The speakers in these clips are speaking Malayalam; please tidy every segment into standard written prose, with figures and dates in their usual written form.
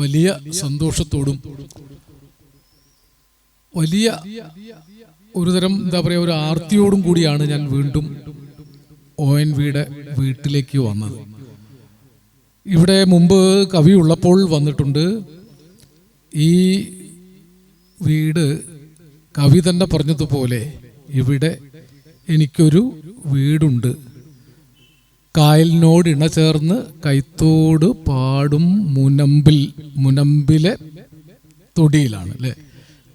വലിയ സന്തോഷത്തോടും വലിയ ഒരുതരം എന്താ പറയുക ഒരു ആർത്തിയോടും കൂടിയാണ് ഞാൻ വീണ്ടും ONVയുടെ വീട്ടിലേക്ക് വന്നത്. ഇവിടെ മുമ്പ് കവി ഉള്ളപ്പോൾ വന്നിട്ടുണ്ട്. ഈ വീട് കവി തന്നെ പറഞ്ഞതുപോലെ ഇവിടെ എനിക്കൊരു വീടുണ്ട്. കായലിനോട് ഇണ ചേർന്ന് കൈത്തോട് പാടും മുനമ്പിലെ തൊടിയിലാണ് അല്ലേ.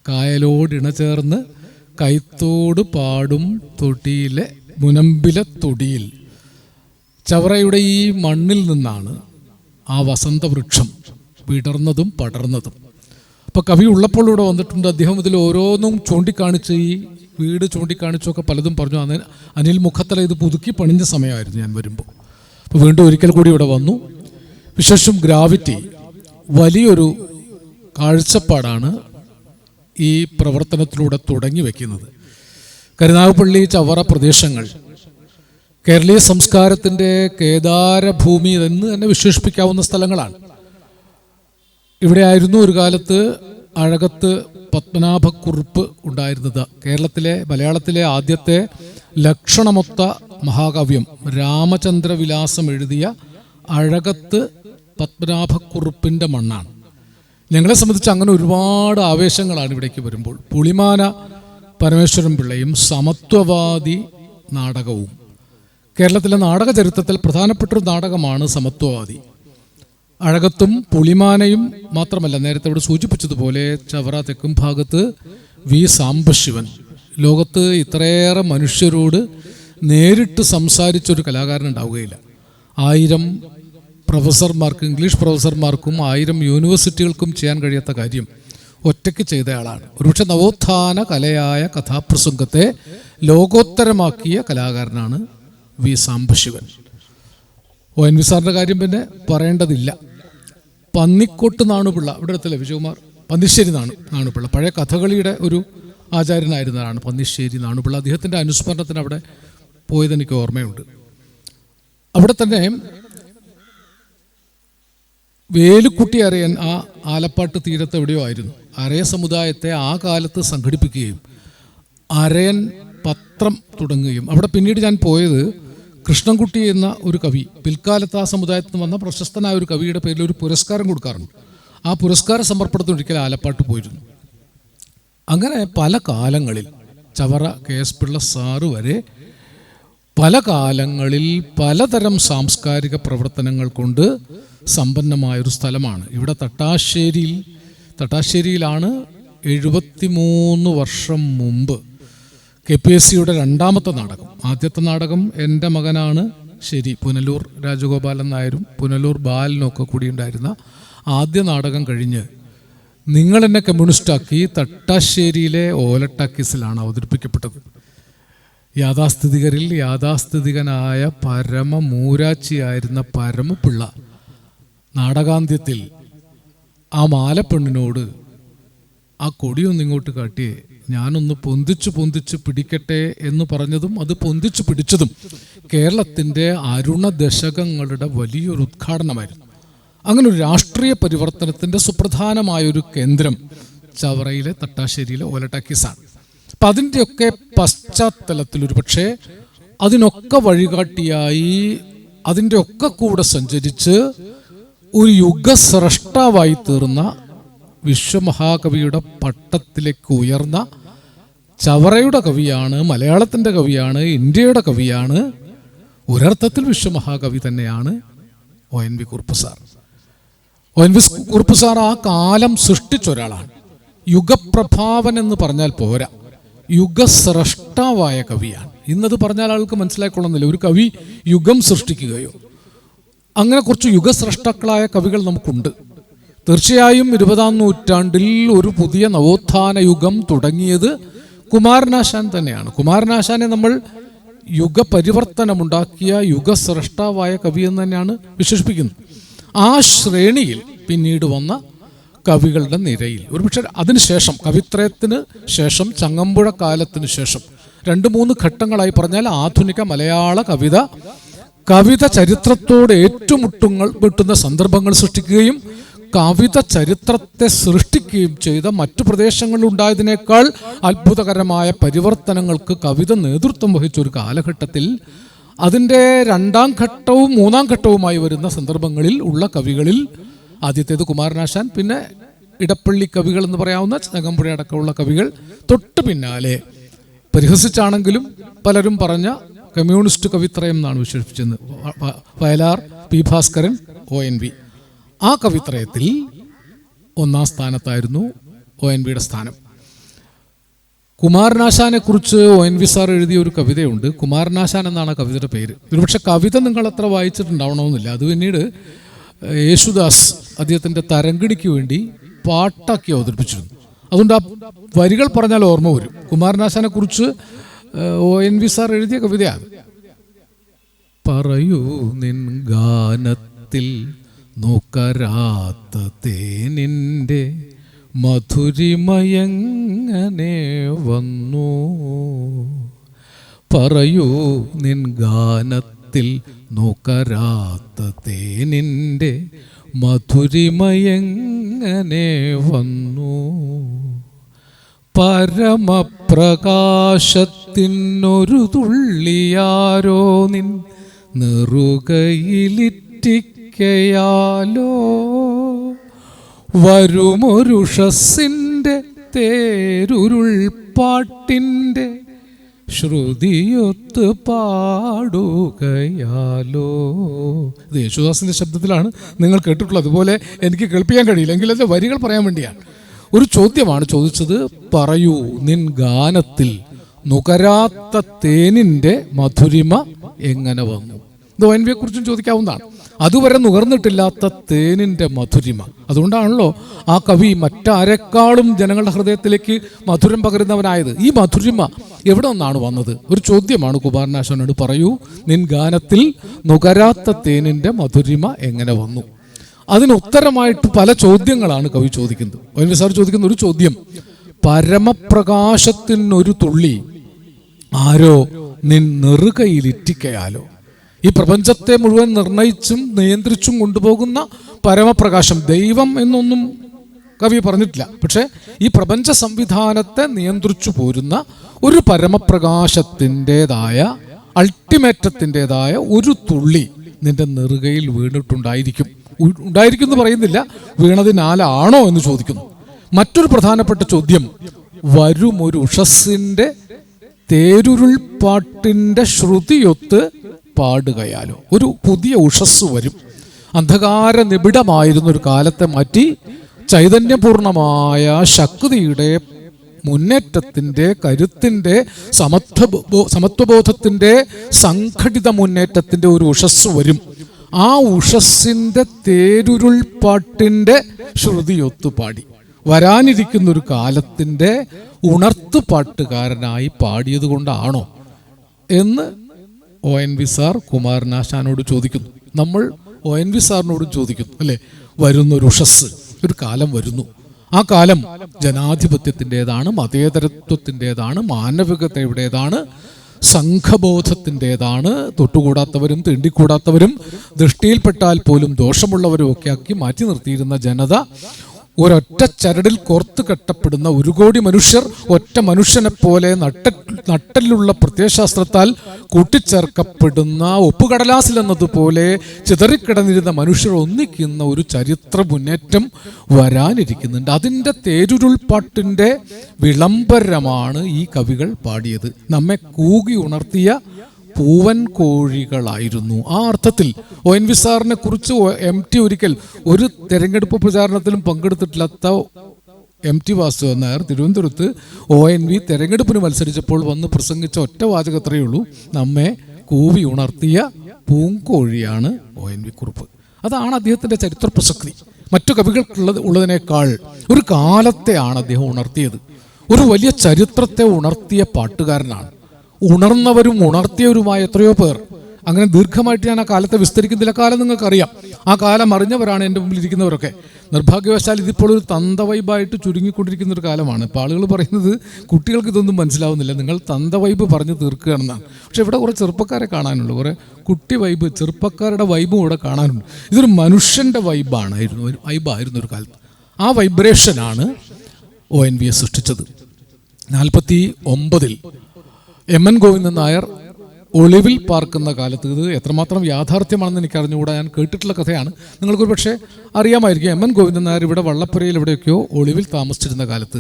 കായലോട് ഇണ ചേർന്ന് കൈത്തോട് പാടും തൊടിയിലെ മുനമ്പിലെ തൊടിയിൽ. ചവറയുടെ ഈ മണ്ണിൽ നിന്നാണ് ആ വസന്തവൃക്ഷം വിടർന്നതും പടർന്നതും. അപ്പോൾ കവി ഉള്ളപ്പോൾ ഇവിടെ വന്നിട്ടുണ്ട്. അദ്ദേഹം ഇതിൽ ഓരോന്നും ചൂണ്ടിക്കാണിച്ച് ഈ വീട് ചൂണ്ടിക്കാണിച്ചൊക്കെ പലതും പറഞ്ഞു. അന്ന് അനിൽ മുഖത്തല ഇത് പുതുക്കി പണിഞ്ഞ സമയമായിരുന്നു ഞാൻ വരുമ്പോൾ. അപ്പോൾ വീണ്ടും ഒരിക്കൽ കൂടി ഇവിടെ വന്നു. വിശേഷം ഗ്രാവിറ്റി വലിയൊരു കാഴ്ചപ്പാടാണ് ഈ പ്രവർത്തനത്തിലൂടെ തുടങ്ങി വയ്ക്കുന്നത്. കരുനാഗപ്പള്ളി ചവറ പ്രദേശങ്ങൾ കേരളീയ സംസ്കാരത്തിൻ്റെ കേദാരഭൂമി എന്ന് തന്നെ വിശേഷിപ്പിക്കാവുന്ന സ്ഥലങ്ങളാണ്. ഇവിടെ ആയിരുന്നു ഒരു കാലത്ത് അഴകത്ത് പത്മനാഭക്കുറുപ്പ് ഉണ്ടായിരുന്നത്. മലയാളത്തിലെ ആദ്യത്തെ ലക്ഷണമൊത്ത മഹാകാവ്യം രാമചന്ദ്രവിലാസം എഴുതിയ അഴകത്ത് പത്മനാഭക്കുറുപ്പിൻ്റെ മണ്ണാണ്. ഞങ്ങളെ സംബന്ധിച്ച് അങ്ങനെ ഒരുപാട് ആവേശങ്ങളാണ് ഇവിടേക്ക് വരുമ്പോൾ. പുളിമാന പരമേശ്വരൻ പിള്ളയും സമത്വവാദി നാടകവും. കേരളത്തിലെ നാടക ചരിത്രത്തിൽ പ്രധാനപ്പെട്ടൊരു നാടകമാണ് സമത്വവാദി. അഴകത്തും പുളിമാനയും മാത്രമല്ല, നേരത്തെ ഇവിടെ സൂചിപ്പിച്ചതുപോലെ ചവറ തെക്കും ഭാഗത്ത് വി സാംബശിവൻ. ലോകത്ത് ഇത്രയേറെ മനുഷ്യരോട് നേരിട്ട് സംസാരിച്ചൊരു കലാകാരൻ ഉണ്ടാവുകയില്ല. 1000 പ്രൊഫസർമാർക്ക്, ഇംഗ്ലീഷ് പ്രൊഫസർമാർക്കും 1000 യൂണിവേഴ്സിറ്റികൾക്കും ചെയ്യാൻ കഴിയാത്ത കാര്യം ഒറ്റയ്ക്ക് ചെയ്തയാളാണ്. ഒരുപക്ഷെ നവോത്ഥാന കലയായ കഥാപ്രസംഗത്തെ ലോകോത്തരമാക്കിയ കലാകാരനാണ് വി സാംബശിവൻ. ONV സാറിൻ്റെ കാര്യം പിന്നെ പറയേണ്ടതില്ല. പന്നിക്കോട്ട് നാണുപിള്ള, ഇവിടെ അടുത്തല്ലേ വിജയകുമാർ, പന്നിശ്ശേരി നാണുപിള്ള പഴയ കഥകളിയുടെ ഒരു ആചാര്യനായിരുന്നതാണ് പന്നിശ്ശേരി നാണുപിള്ള. അദ്ദേഹത്തിൻ്റെ അനുസ്മരണത്തിന് അവിടെ പോയതെനിക്ക് ഓർമ്മയുണ്ട്. അവിടെ തന്നെ വേലുക്കുട്ടി അരയൻ ആ ആലപ്പാട്ട് തീരത്ത് എവിടെയോ ആയിരുന്നു. അരയ സമുദായത്തെ ആ കാലത്ത് സംഘടിപ്പിക്കുകയും അരയൻ പത്രം തുടങ്ങുകയും അവിടെ പിന്നീട് ഞാൻ പോയത് കൃഷ്ണൻകുട്ടി എന്ന ഒരു കവി, പിൽക്കാലത്ത് ആ സമുദായത്തിൽ നിന്ന് വന്ന പ്രശസ്തനായ ഒരു കവിയുടെ പേരിൽ ഒരു പുരസ്കാരം കൊടുക്കാറുണ്ട്. ആ പുരസ്കാര സമർപ്പണത്തിന് ഒരിക്കൽ ആലപ്പാട്ട് പോയിരുന്നു. അങ്ങനെ പല കാലങ്ങളിൽ ചവറ KS പിള്ള സാറ് വരെ പല കാലങ്ങളിൽ പലതരം സാംസ്കാരിക പ്രവർത്തനങ്ങൾ കൊണ്ട് സമ്പന്നമായൊരു സ്ഥലമാണ്. ഇവിടെ തട്ടാശ്ശേരിയിലാണ് 73 വർഷം മുമ്പ് KPSCയുടെ 2ാമത്തെ നാടകം. ആദ്യത്തെ നാടകം എൻ്റെ മകനാണ് ശരി, പുനലൂർ രാജഗോപാലൻ നായരും പുനലൂർ ബാലനൊക്കെ കൂടി ഉണ്ടായിരുന്ന ആദ്യ നാടകം കഴിഞ്ഞ് നിങ്ങൾ എന്നെ കമ്മ്യൂണിസ്റ്റാക്കി തട്ടാശ്ശേരിയിലെ ഓലട്ടാക്കീസിലാണ് അവതരിപ്പിക്കപ്പെട്ടത്. യാഥാസ്ഥിതികരിൽ യാഥാസ്ഥിതികനായ പരമമൂരാച്ചിയായിരുന്ന പരമപിള്ള നാടകാന്ത്യത്തിൽ ആ മാലപ്പെണ്ണിനോട് ആ കൊടിയൊന്ന് ഇങ്ങോട്ട് കാട്ടിയേ, ഞാനൊന്ന് പൊന്തിച്ച് പിടിക്കട്ടെ എന്ന് പറഞ്ഞതും അത് പൊന്തിച്ചു പിടിച്ചതും കേരളത്തിൻ്റെ അരുണ ദശകങ്ങളുടെ വലിയൊരു ഉദ്ഘാടനമായിരുന്നു. അങ്ങനെ ഒരു രാഷ്ട്രീയ പരിവർത്തനത്തിൻ്റെ സുപ്രധാനമായൊരു കേന്ദ്രം ചവറയിലെ തട്ടാശ്ശേരിയിലെ ഓലട്ടാക്കീസാണ്. അപ്പം അതിൻ്റെയൊക്കെ പശ്ചാത്തലത്തിൽ ഒരു പക്ഷേ അതിനൊക്കെ വഴികാട്ടിയായി അതിൻ്റെ ഒക്കെ കൂടെ സഞ്ചരിച്ച് ഒരു യുഗസ്രഷ്ടാവായി തീർന്ന വിശ്വമഹാകവിയുടെ പട്ടത്തിലേക്ക് ഉയർന്ന ചവറയുടെ കവിയാണ്, മലയാളത്തിൻ്റെ കവിയാണ്, ഇന്ത്യയുടെ കവിയാണ്, ഒരർത്ഥത്തിൽ വിശ്വമഹാകവി തന്നെയാണ് ONV Kurup sir. ONV Kurup sir ആ കാലം സൃഷ്ടിച്ചൊരാളാണ്. യുഗപ്രഭാവൻ എന്ന് പറഞ്ഞാൽ പോരാ, യുഗസ്രഷ്ടാവായ കവിയാണ്. ഇന്നത് പറഞ്ഞാൽ ആൾക്ക് മനസ്സിലായിക്കൊള്ളുന്നില്ല. ഒരു കവി യുഗം സൃഷ്ടിക്കുകയോ, അങ്ങനെ കുറച്ച് യുഗസ്രഷ്ടാക്കളായ കവികൾ നമുക്കുണ്ട്. തീർച്ചയായും 20ാം നൂറ്റാണ്ടിൽ ഒരു പുതിയ നവോത്ഥാന യുഗം തുടങ്ങിയത് കുമാരനാശാൻ തന്നെയാണ്. കുമാരനാശാനെ നമ്മൾ യുഗപരിവർത്തനമുണ്ടാക്കിയ യുഗസ്രഷ്ടാവായ കവി എന്ന് തന്നെയാണ് വിശേഷിപ്പിക്കുന്നത്. ആ ശ്രേണിയിൽ പിന്നീട് വന്ന കവികളുടെ നിരയിൽ ഒരുപക്ഷെ അതിനുശേഷം കവിത്രയത്തിന് ശേഷം ചങ്ങമ്പുഴ കാലത്തിന് ശേഷം 2-3 ഘട്ടങ്ങളായി പറഞ്ഞാൽ ആധുനിക മലയാള കവിത ചരിത്രത്തോട് ഏറ്റുമുട്ടുന്ന സന്ദർഭങ്ങൾ സൃഷ്ടിക്കുകയും കവിത ചരിത്രത്തെ സൃഷ്ടിക്കുകയും ചെയ്ത മറ്റു പ്രദേശങ്ങളിൽ ഉണ്ടായതിനേക്കാൾ അത്ഭുതകരമായ പരിവർത്തനങ്ങൾക്ക് കവിത നേതൃത്വം വഹിച്ച ഒരു കാലഘട്ടത്തിൽ അതിൻ്റെ രണ്ടാം ഘട്ടവും മൂന്നാം ഘട്ടവുമായി വരുന്ന സന്ദർഭങ്ങളിൽ ഉള്ള കവികളിൽ ആദ്യത്തേത് കുമാരനാശാൻ, പിന്നെ ഇടപ്പള്ളി കവികൾ എന്ന് പറയാവുന്ന ചങ്ങമ്പുഴ അടക്കമുള്ള കവികൾ, തൊട്ട് പിന്നാലെ പരിഹസിച്ചാണെങ്കിലും പലരും പറഞ്ഞ കമ്മ്യൂണിസ്റ്റ് കവിത്രയം എന്നാണ് വിശേഷിപ്പിച്ചത് വയലാർ, പി ഭാസ്കരൻ, ONV. ആ കവിത്രയത്തിൽ ഒന്നാം സ്ഥാനത്തായിരുന്നു ONVയുടെ സ്ഥാനം. കുമാരനാശാനെ കുറിച്ച് ONV സാർ എഴുതിയ ഒരു കവിതയുണ്ട്. കുമാരനാശാൻ എന്നാണ് ആ കവിതയുടെ പേര്. ഒരുപക്ഷെ കവിത നിങ്ങൾ അത്ര വായിച്ചിട്ടുണ്ടാവണമെന്നില്ല. അത് പിന്നീട് യേശുദാസ് അദ്ദേഹത്തിൻ്റെ തരംഗിണിക്ക് വേണ്ടി പാട്ടാക്കി അവതരിപ്പിച്ചിരുന്നു. അതുകൊണ്ട് ആ വരികൾ പറഞ്ഞാൽ ഓർമ്മ വരും. കുമാരനാശാനെ കുറിച്ച് ONV സാർ എഴുതിയ കവിതയാണ്. പറയൂ നിൻ ഗാനത്തിൽ നോക്കരാത്ത തേനിൻ്റെ മധുരിമയങ്ങനെ വന്നു. പറയൂ നിൻ ഗാനത്തിൽ നോക്കരാത്ത തേനിൻ്റെ മധുരിമയങ്ങനെ വന്നു. പരമപ്രകാശത്തിനൊരു തുള്ളിയാരോ നിൻ നെറുകയിലിറ്റിക്കയാലോ വരുമൊരുഷസ്സിൻ്റെ തേരുരുൾപ്പാട്ടിൻ്റെ ശ്രുതിയൊത്ത് പാടുകയാലോ. ഇത് യേശുദാസിൻ്റെ ശബ്ദത്തിലാണ് നിങ്ങൾ കേട്ടിട്ടുള്ളത്. അതുപോലെ എനിക്ക് കേൾപ്പിക്കാൻ കഴിയില്ല, എങ്കിൽ അതിൻ്റെ വരികൾ പറയാൻ വേണ്ടിയാണ്. ഒരു ചോദ്യമാണ് ചോദിച്ചത്. പറയൂ നിൻ ഗാനത്തിൽ നുകരാത്ത തേനിൻ്റെ മധുരിമ എങ്ങനെ വന്നു. ഇത് ONVയെ കുറിച്ചും ചോദിക്കാവുന്നതാണ്. അതുവരെ നുകർന്നിട്ടില്ലാത്ത തേനിൻ്റെ മധുരിമ. അതുകൊണ്ടാണല്ലോ ആ കവി മറ്റാരെക്കാളും ജനങ്ങളുടെ ഹൃദയത്തിലേക്ക് മധുരം പകരുന്നവനായത്. ഈ മധുരിമ എവിടെ നിന്നാണ് വന്നത്? ഒരു ചോദ്യമാണ് കുമാരനാശാനോട്. പറയൂ നിൻ ഗാനത്തിൽ നുകരാത്ത തേനിൻ്റെ മധുരിമ എങ്ങനെ വന്നു. അതിന് ഉത്തരമായിട്ട് പല ചോദ്യങ്ങളാണ് കവി ചോദിക്കുന്നത്. ONV സാർ ചോദിക്കുന്ന ഒരു ചോദ്യം, പരമപ്രകാശത്തിനൊരു തുള്ളി ആരോ നിൻ നെറുകയിലിറ്റിക്കയാലോ. ഈ പ്രപഞ്ചത്തെ മുഴുവൻ നിർണയിച്ചും നിയന്ത്രിച്ചും കൊണ്ടുപോകുന്ന പരമപ്രകാശം, ദൈവം എന്നൊന്നും കവി പറഞ്ഞിട്ടില്ല, പക്ഷെ ഈ പ്രപഞ്ച സംവിധാനത്തെ നിയന്ത്രിച്ചു പോരുന്ന ഒരു പരമപ്രകാശത്തിൻ്റെതായ അൾട്ടിമേറ്റത്തിൻ്റെതായ ഒരു തുള്ളി നിന്റെ നെറുകയിൽ വീണിട്ടുണ്ടായിരിക്കും. ഉണ്ടായിരിക്കും എന്ന് പറയുന്നില്ല, വീണതിനാലാണോ എന്ന് ചോദിക്കുന്നു. മറ്റൊരു പ്രധാനപ്പെട്ട ചോദ്യം, വരുമൊരു ഉഷസ്സിൻ്റെ തേരുരുൾപ്പാട്ടിൻ്റെ ശ്രുതിയൊത്ത് പാടുകയാലോ. ഒരു പുതിയ ഉഷസ് വരും. അന്ധകാര നിബിഡമായിരുന്ന ഒരു കാലത്തെ മാറ്റി ചൈതന്യപൂർണമായ ശക്തിയുടെ മുന്നേറ്റത്തിൻ്റെ, കരുത്തിൻ്റെ, സമത്വബോധത്തിൻ്റെ, സംഘടിത മുന്നേറ്റത്തിൻ്റെ ഒരു ഉഷസ് വരും. ആ ഉഷസ്സിൻ്റെ തേരുരുൾപ്പാട്ടിൻ്റെ ശ്രുതിയൊത്തു പാടി വരാനിരിക്കുന്നൊരു കാലത്തിൻ്റെ ഉണർത്തുപാട്ടുകാരനായി പാടിയത് കൊണ്ടാണോ എന്ന് ONV സാർ കുമാരനാശാനോട് ചോദിക്കുന്നു. നമ്മൾ ONV സാറിനോട് ചോദിക്കുന്നു, അല്ലേ? വരുന്നൊരു ഉഷസ്, ഒരു കാലം വരുന്നു. ആ കാലം ജനാധിപത്യത്തിൻ്റെതാണ്, മതേതരത്വത്തിൻ്റെതാണ്, മാനവികതയുടേതാണ്, സംഘബോധത്തിൻ്റെതാണ്. തൊട്ടുകൂടാത്തവരും തീണ്ടിക്കൂടാത്തവരും ദൃഷ്ടിയിൽപ്പെട്ടാൽ പോലും ദോഷമുള്ളവരും ഒക്കെ ആക്കി മാറ്റി നിർത്തിയിരുന്ന ജനത ഒരൊറ്റ ചരടിൽ കോർത്ത് കെട്ടപ്പെടുന്ന 1 കോടി മനുഷ്യർ ഒറ്റ മനുഷ്യനെ പോലെ നട്ടലിലുള്ള പ്രത്യയശാസ്ത്രത്താൽ കൂട്ടിച്ചേർക്കപ്പെടുന്ന ഒപ്പുകടലാസിൽ എന്നതുപോലെ ചിതറിക്കിടന്നിരുന്ന മനുഷ്യർ ഒന്നിക്കുന്ന ഒരു ചരിത്ര മുന്നേറ്റം വരാനിരിക്കുന്നുണ്ട്. അതിൻ്റെ തേരുരുൾപ്പാട്ടിൻ്റെ വിളംബരമാണ് ഈ കവികൾ പാടിയത്. നമ്മെ കൂകി ഉണർത്തിയ പൂവൻ കോഴികളായിരുന്നു. ആ അർത്ഥത്തിൽ ONV സാറിനെ കുറിച്ച് MT ഒരിക്കൽ ഒരു തെരഞ്ഞെടുപ്പ് പ്രചാരണത്തിലും പങ്കെടുത്തിട്ടില്ലാത്ത MT വാസുദേവൻ നായർ തിരുവനന്തപുരത്ത് ONV തെരഞ്ഞെടുപ്പിന് മത്സരിച്ചപ്പോൾ വന്ന് പ്രസംഗിച്ച ഒറ്റ വാചകത്രയേ ഉള്ളൂ, നമ്മെ കൂവി ഉണർത്തിയ പൂങ്കോഴിയാണ് ONV കുറുപ്പ്. അതാണ് അദ്ദേഹത്തിൻ്റെ ചരിത്ര പ്രസക്തി. മറ്റു കവികൾക്കുള്ളതിനേക്കാൾ ഒരു കാലത്തെയാണ് അദ്ദേഹം ഉണർത്തിയത്. ഒരു വലിയ ചരിത്രത്തെ ഉണർത്തിയ പാട്ടുകാരനാണ്. ഉണർന്നവരും ഉണർത്തിയവരുമായ എത്രയോ പേർ അങ്ങനെ ദീർഘമായിട്ട് ഞാൻ ആ കാലത്തെ വിസ്തരിക്കുന്നില്ല. കാലം നിങ്ങൾക്കറിയാം. ആ കാലം അറിഞ്ഞവരാണ് എൻ്റെ മുമ്പിൽ ഇരിക്കുന്നവരൊക്കെ. നിർഭാഗ്യവശാൽ ഇതിപ്പോൾ ഒരു തന്ത വൈബായിട്ട് ചുരുങ്ങിക്കൊണ്ടിരിക്കുന്ന ഒരു കാലമാണ്. ഇപ്പോൾ ആളുകൾ പറയുന്നത് കുട്ടികൾക്ക് ഇതൊന്നും മനസ്സിലാവുന്നില്ല, നിങ്ങൾ തന്ത വൈബ് പറഞ്ഞു തീർക്കുകയാണെന്നാണ്. പക്ഷെ ഇവിടെ കുറേ ചെറുപ്പക്കാരെ കാണാനുള്ളൂ, കുറേ കുട്ടി വൈബ്, ചെറുപ്പക്കാരുടെ വൈബും ഇവിടെ കാണാനുണ്ട്. ഇതൊരു മനുഷ്യൻ്റെ വൈബായിരുന്നു ഒരു കാലത്ത്. ആ വൈബ്രേഷനാണ് ONV സൃഷ്ടിച്ചത്. 49 MN ഗോവിന്ദൻ നായർ ഒളിവിൽ പാർക്കുന്ന കാലത്ത്, ഇത് എത്രമാത്രം യാഥാർത്ഥ്യമാണെന്ന് എനിക്ക് അറിഞ്ഞുകൂടാ, ഞാൻ കേട്ടിട്ടുള്ള കഥയാണ്, നിങ്ങൾക്കൊരു പക്ഷേ അറിയാമായിരിക്കും. MN ഗോവിന്ദൻ നായർ ഇവിടെ വള്ളപ്പുരയിൽ എവിടെയൊക്കെയോ ഒളിവിൽ താമസിച്ചിരുന്ന കാലത്ത്,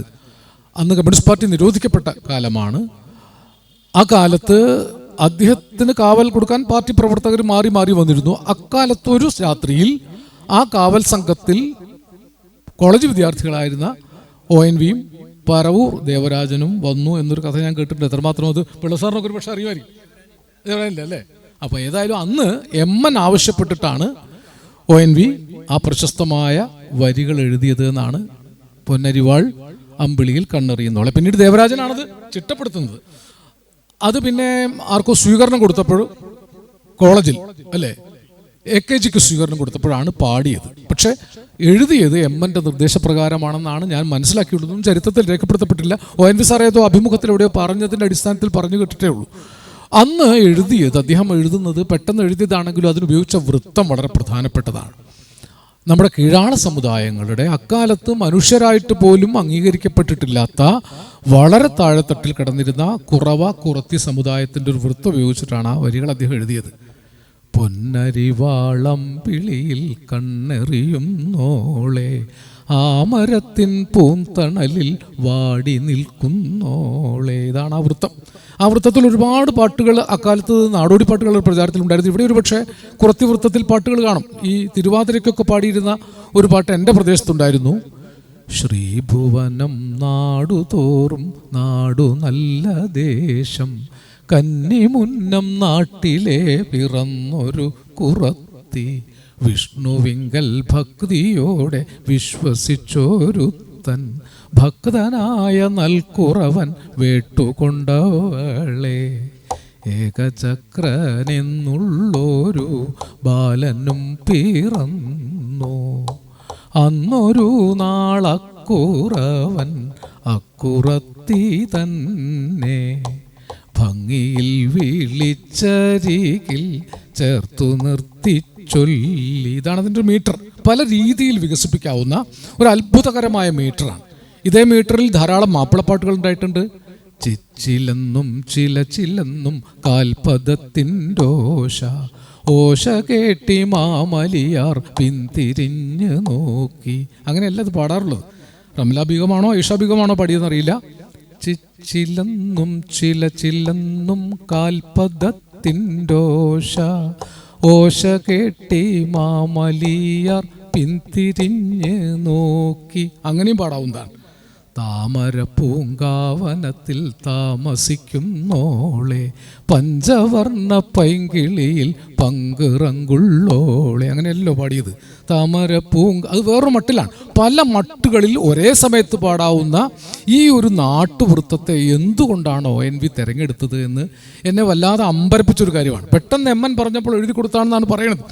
അന്ന് കമ്മ്യൂണിസ്റ്റ് പാർട്ടി നിരോധിക്കപ്പെട്ട കാലമാണ്. ആ കാലത്ത് അദ്ദേഹത്തിന് കാവൽ കൊടുക്കാൻ പാർട്ടി പ്രവർത്തകർ മാറി മാറി വന്നിരുന്നു. അക്കാലത്തൊരു രാത്രിയിൽ ആ കാവൽ സംഘത്തിൽ കോളേജ് വിദ്യാർത്ഥികളായിരുന്ന ONVയും പറവൂർ ദേവരാജനും വന്നു എന്നൊരു കഥ ഞാൻ കേട്ടിട്ടുണ്ട്. എത്രമാത്രം അത് പിള്ളസാറിനൊക്കെ ഒരു പക്ഷേ അറിയുമായിരിക്കും, ഇല്ല അല്ലേ? അപ്പോൾ ഏതായാലും അന്ന് MN ആവശ്യപ്പെട്ടിട്ടാണ് ONV ആ പ്രശസ്തമായ വരികൾ എഴുതിയത് എന്നാണ് പൊന്നരിവാൾ അമ്പിളിയിൽ കണ്ണെറിയുന്നോളെ. പിന്നീട് ദേവരാജനാണത് ചിട്ടപ്പെടുത്തുന്നത്. അത് പിന്നെ ആർക്കോ സ്വീകരണം കൊടുത്തപ്പോൾ കോളേജിൽ അല്ലേ, AKGക്ക് സ്വീകരണം കൊടുത്തപ്പോഴാണ് പാടിയത്. പക്ഷേ എഴുതിയത് MNന്റെ നിർദ്ദേശപ്രകാരമാണെന്നാണ് ഞാൻ മനസ്സിലാക്കിയുള്ളതും ചരിത്രത്തിൽ രേഖപ്പെടുത്തപ്പെട്ടില്ല. ONV സാർ ഏതോ അഭിമുഖത്തിൽ എവിടെയോ പറഞ്ഞതിൻ്റെ അടിസ്ഥാനത്തിൽ പറഞ്ഞു കേട്ടിട്ടേ ഉള്ളൂ. അന്ന് എഴുതിയത്, അദ്ദേഹം എഴുതുന്നത് പെട്ടെന്ന് എഴുതിയതാണെങ്കിലും അതിനുപയോഗിച്ച വൃത്തം വളരെ പ്രധാനപ്പെട്ടതാണ്. നമ്മുടെ കീഴാള സമുദായങ്ങളുടെ അക്കാലത്ത് മനുഷ്യരായിട്ട് പോലും അംഗീകരിക്കപ്പെട്ടിട്ടില്ലാത്ത വളരെ താഴെത്തട്ടിൽ കിടന്നിരുന്ന കുറത്തി സമുദായത്തിൻ്റെ ഒരു വൃത്തം ഉപയോഗിച്ചിട്ടാണ് ആ വരികൾ അദ്ദേഹം എഴുതിയത്. പൊന്നരിവാളം പിളിയിൽ കണ്ണെറിയുന്നോളെ, ആ മരത്തിൻ പൂന്തണലിൽ വാടി നിൽക്കുന്നോളെ. ഇതാണ് ആ വൃത്തം. ആ വൃത്തത്തിൽ ഒരുപാട് പാട്ടുകൾ അക്കാലത്ത് നാടോടി പാട്ടുകൾ പ്രചാരത്തിലുണ്ടായിരുന്നു. ഇവിടെ ഒരു പക്ഷേ കുറത്തി വൃത്തത്തിൽ പാട്ടുകൾ കാണും. ഈ തിരുവാതിരയ്ക്കൊക്കെ പാടിയിരുന്ന ഒരു പാട്ട് എൻ്റെ പ്രദേശത്തുണ്ടായിരുന്നു. ശ്രീഭുവനം നാടുതോറും നാടു നല്ല ദേശം, കന്നിമുന്നം നാട്ടിലെ പിറന്നൊരു കുറത്തി, വിഷ്ണുവിങ്കൽ ഭക്തിയോടെ വിശ്വസിച്ചോരുത്തൻ, ഭക്തനായ നൽകുറവൻ വേട്ടുകൊണ്ടവളെ, ഏകചക്രനെന്നുള്ളൊരു ബാലനും പിറന്നു, അന്നൊരു നാളക്കുറവൻ അക്കുറത്തി തന്നെ, ഭംഗിയിൽ വിളിച്ചരികിൽ ചേർത്തു നിർത്തി ചൊല്ലി. ഇതാണ് അതിൻ്റെ മീറ്റർ. പല രീതിയിൽ വികസിപ്പിക്കാവുന്ന ഒരു അത്ഭുതകരമായ മീറ്ററാണ്. ഇതേ മീറ്ററിൽ ധാരാളം മാപ്പിളപ്പാട്ടുകൾ ഉണ്ടായിട്ടുണ്ട്. ചിച്ചിലെന്നും ചിലച്ചിലെന്നും കാൽപദത്തിൻ്റോശ, ഓശ കേട്ടി മാമലിയാർ പിന്തിരിഞ്ഞ് നോക്കി. അങ്ങനെയല്ല ഇത് പാടാറുള്ളത്. റംല ബീഗമാണോ ഈഷ ബീഗമാണോ പാടിയെന്നറിയില്ല. ചിച്ചിലെന്നും ചിലച്ചിലെന്നും കാൽപദത്തിൻ്റോശ, ഓശ കേട്ടി മാമലിയാർ പിന്തിരിഞ്ഞ് നോക്കി. അങ്ങനെയും പാടാവുന്നതാണ്. താമര പൂങ്കാവനത്തിൽ താമസിക്കുന്നോളെ, പഞ്ചവർണ്ണ പൈങ്കിളിയിൽ പങ്കിറങ്കുള്ളോളെ. അങ്ങനെയല്ലോ പാടിയത്. താമര അത് വേറൊരു മട്ടിലാണ്. പല മട്ടുകളിൽ ഒരേ സമയത്ത് പാടാവുന്ന ഈ ഒരു നാട്ടുവൃത്തത്തെ എന്തുകൊണ്ടാണ് ONV തിരഞ്ഞെടുത്തത് എന്ന് എന്നെ വല്ലാതെ അമ്പരപ്പിച്ചൊരു കാര്യമാണ്. പെട്ടെന്ന് MN പറഞ്ഞപ്പോൾ എഴുതി കൊടുത്താണെന്നാണ് പറയുന്നത്.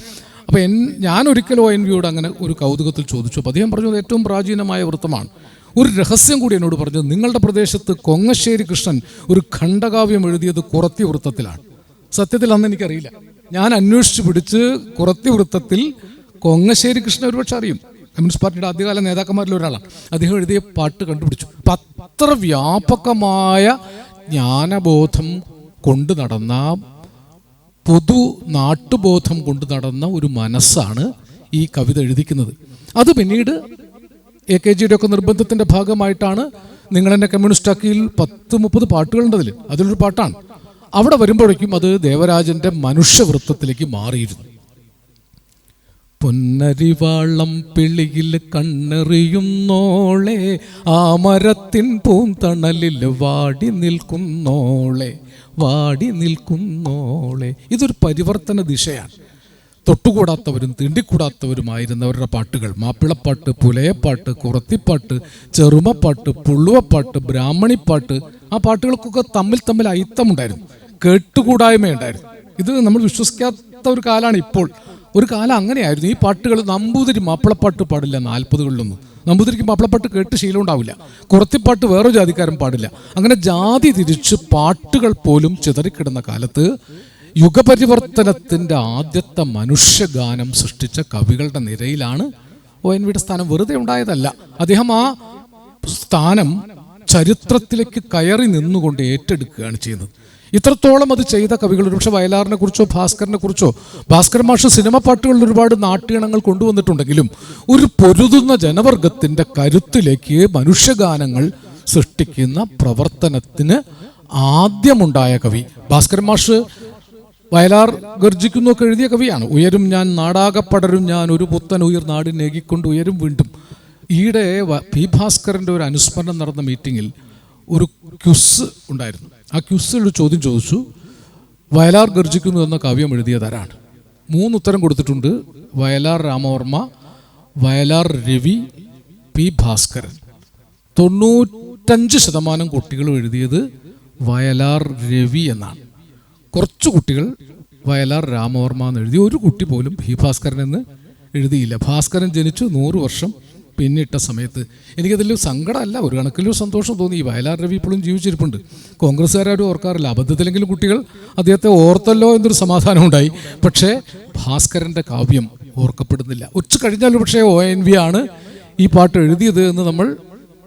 അപ്പോൾ ഞാൻ ഒരിക്കലും ONVയോട് അങ്ങനെ ഒരു കൗതുകത്തിൽ ചോദിച്ചു. അപ്പോൾ അദ്ദേഹം പറഞ്ഞത് ഏറ്റവും പ്രാചീനമായ വൃത്തമാണ്. ഒരു രഹസ്യം കൂടി എന്നോട് പറഞ്ഞത്, നിങ്ങളുടെ പ്രദേശത്ത് കൊങ്ങശ്ശേരി കൃഷ്ണൻ ഒരു ഖണ്ഡകാവ്യം എഴുതിയത് കുറത്തി വൃത്തത്തിലാണ്. സത്യത്തിൽ അന്ന് എനിക്കറിയില്ല. ഞാൻ അന്വേഷിച്ച് പിടിച്ച് കുറത്തി വൃത്തത്തിൽ കൊങ്ങശ്ശേരി കൃഷ്ണൻ ഒരുപക്ഷെ അറിയും, കമ്മ്യൂണിസ്റ്റ് പാർട്ടിയുടെ ആദ്യകാല നേതാക്കന്മാരിൽ ഒരാളാണ്. അദ്ദേഹം എഴുതിയ പാട്ട് കണ്ടുപിടിച്ചു. അപ്പം അത്ര വ്യാപകമായ ജ്ഞാനബോധം കൊണ്ട് നടന്ന, പൊതു നാട്ടുബോധം കൊണ്ട് നടന്ന ഒരു മനസ്സാണ് ഈ കവിത എഴുതിക്കുന്നത്. അത് പിന്നീട് AKGയുടെ ഒക്കെ നിർബന്ധത്തിൻ്റെ ഭാഗമായിട്ടാണ് നിങ്ങളെന്നെ കമ്മ്യൂണിസ്റ്റാക്കിയിൽ 10-30 പാട്ടുകളുണ്ടതിൽ. അതിലൊരു പാട്ടാണ്. അവിടെ വരുമ്പോഴേക്കും അത് ദേവരാജൻ്റെ മനുഷ്യവൃത്തത്തിലേക്ക് മാറിയിരുന്നു. പൊന്നരിവാളം പിളിയിൽ കണ്ണെറിയുന്നോളെ, ആ മരത്തിൻ പൂന്തണലിൽ വാടി നിൽക്കുന്നോളെ, വാടി നിൽക്കുന്നോളെ. ഇതൊരു പരിവർത്തന ദിശയാണ്. തൊട്ടുകൂടാത്തവരും തീണ്ടിക്കൂടാത്തവരുമായിരുന്നവരുടെ പാട്ടുകൾ, മാപ്പിളപ്പാട്ട്, പുലയപ്പാട്ട്, കുറത്തിപ്പാട്ട്, ചെറുമപ്പാട്ട്, പുള്ളുവപ്പാട്ട്, ബ്രാഹ്മണിപ്പാട്ട്, ആ പാട്ടുകൾക്കൊക്കെ തമ്മിൽ അയിത്തമുണ്ടായിരുന്നു, കേട്ടുകൂടായ്മയുണ്ടായിരുന്നു. ഇത് നമ്മൾ വിശ്വസിക്കാത്ത ഒരു കാലമാണ് ഇപ്പോൾ. ഒരു കാലം അങ്ങനെയായിരുന്നു. ഈ പാട്ടുകൾ നമ്പൂതിരി മാപ്പിളപ്പാട്ട് പാടില്ല 40കളിലൊന്നും. നമ്പൂതിരിക്ക് മാപ്പിളപ്പാട്ട് കേട്ട് ശീലം ഉണ്ടാവില്ല. കുറത്തിപ്പാട്ട് വേറൊരു ജാതിക്കാരൻ പാടില്ല. അങ്ങനെ ജാതി തിരിച്ച് പാട്ടുകൾ പോലും ചിതറിക്കിടുന്ന കാലത്ത് യുഗപരിവർത്തനത്തിൻ്റെ ആദ്യത്തെ മനുഷ്യഗാനം സൃഷ്ടിച്ച കവികളുടെ നിരയിലാണ് ONVയുടെ സ്ഥാനം. വെറുതെ ഉണ്ടായതല്ല. അദ്ദേഹം ആ സ്ഥാനം ചരിത്രത്തിലേക്ക് കയറി നിന്നുകൊണ്ട് ഏറ്റെടുക്കുകയാണ് ചെയ്യുന്നത്. ഇത്രത്തോളം അത് ചെയ്ത കവികൾ ഒരുപക്ഷെ വയലാറിനെ കുറിച്ചോ ഭാസ്കരനെ കുറിച്ചോ, ഭാസ്കരൻ മാഷ് സിനിമ പാട്ടുകളിൽ ഒരുപാട് നാട്യഗണങ്ങൾ കൊണ്ടുവന്നിട്ടുണ്ടെങ്കിലും ഒരു പൊരുതുന്ന ജനവർഗത്തിൻ്റെ കരുത്തിലേക്ക് മനുഷ്യഗാനങ്ങൾ സൃഷ്ടിക്കുന്ന പ്രവർത്തനത്തിന് ആദ്യമുണ്ടായ കവി ഭാസ്കരൻ മാഷ്. വയലാർ ഗർജിക്കുന്നൊക്കെ എഴുതിയ കവിയാണ്. ഉയരും ഞാൻ നാടാകപ്പടരും ഞാൻ ഒരു പുത്തൻ ഉയർ നാടിനേകിക്കൊണ്ട് ഉയരും വീണ്ടും. ഈയിടെ പി ഭാസ്കരൻ്റെ ഒരു അനുസ്മരണം നടന്ന മീറ്റിങ്ങിൽ ഒരു ക്വിസ് ഉണ്ടായിരുന്നു. ആ ക്വിസിൽ ഒരു ചോദ്യം ചോദിച്ചു, വയലാർ ഗർജിക്കുന്നു എന്ന കാവ്യം എഴുതിയതാരാണ്? 3 ഉത്തരം കൊടുത്തിട്ടുണ്ട്. വയലാർ രാമവർമ്മ, വയലാർ രവി, പി ഭാസ്കരൻ. 95% കുട്ടികളും എഴുതിയത് വയലാർ രവി എന്നാണ്. കുറച്ച് കുട്ടികൾ വയലാർ രാമവർമ്മ എന്ന് എഴുതി. ഒരു കുട്ടി പോലും പി ഭാസ്കരൻ എന്ന് എഴുതിയില്ല. ഭാസ്കരൻ ജനിച്ചു 100 വർഷം പിന്നിട്ട സമയത്ത്. എനിക്കതിൽ സങ്കടമല്ല, ഒരു കണക്കിലും സന്തോഷം തോന്നി. ഈ വയലാർ രവി ഇപ്പോഴും ജീവിച്ചിരിപ്പുണ്ട്. കോൺഗ്രസ്സുകാരും ഓർക്കാറില്ല. അബദ്ധത്തിലെങ്കിലും കുട്ടികൾ അദ്ദേഹത്തെ ഓർത്തല്ലോ എന്നൊരു സമാധാനം ഉണ്ടായി. പക്ഷേ ഭാസ്കരൻ്റെ കാവ്യം ഓർക്കപ്പെടുന്നില്ല. ഉച്ച കഴിഞ്ഞാൽ പക്ഷേ ONV ആണ് ഈ പാട്ട് എഴുതിയത് എന്ന് നമ്മൾ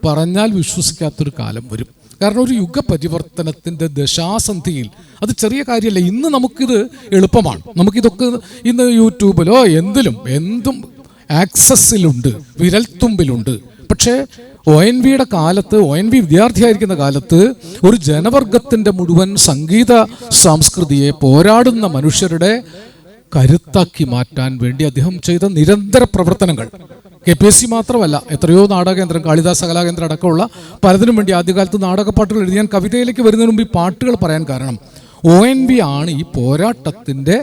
പറഞ്ഞാൽ വിശ്വസിക്കാത്തൊരു കാലം വരും. കാരണം ഒരു യുഗപരിവർത്തനത്തിൻ്റെ ദശാസന്ധിയിൽ അത് ചെറിയ കാര്യമല്ല. ഇന്ന് നമുക്കിത് എളുപ്പമാണ്. നമുക്കിതൊക്കെ ഇന്ന് യൂട്യൂബിലോ എന്തും ആക്സസിലുണ്ട്, വിരൽത്തുമ്പിലുണ്ട്. പക്ഷേ ONVയുടെ കാലത്ത്, ONV വിദ്യാർത്ഥിയായിരിക്കുന്ന കാലത്ത് ഒരു ജനവർഗത്തിൻ്റെ മുഴുവൻ സംഗീത സംസ്കൃതിയെ പോരാടുന്ന മനുഷ്യരുടെ കരുത്താക്കി മാറ്റാൻ വേണ്ടി അദ്ദേഹം ചെയ്ത നിരന്തര പ്രവർത്തനങ്ങൾ KPSC മാത്രമല്ല, എത്രയോ നാടകകേന്ദ്രം, കാളിദാസ കലാകേന്ദ്രം അടക്കമുള്ള പലതിനും വേണ്ടി ആദ്യകാലത്ത് നാടകപ്പാട്ടുകൾ എഴുതി. ഞാൻ കവിതയിലേക്ക് വരുന്നതിന് മുമ്പ് ഈ പാട്ടുകൾ പറയാൻ കാരണം ONV ആണ് ഈ പോരാട്ടത്തിൻ്റെ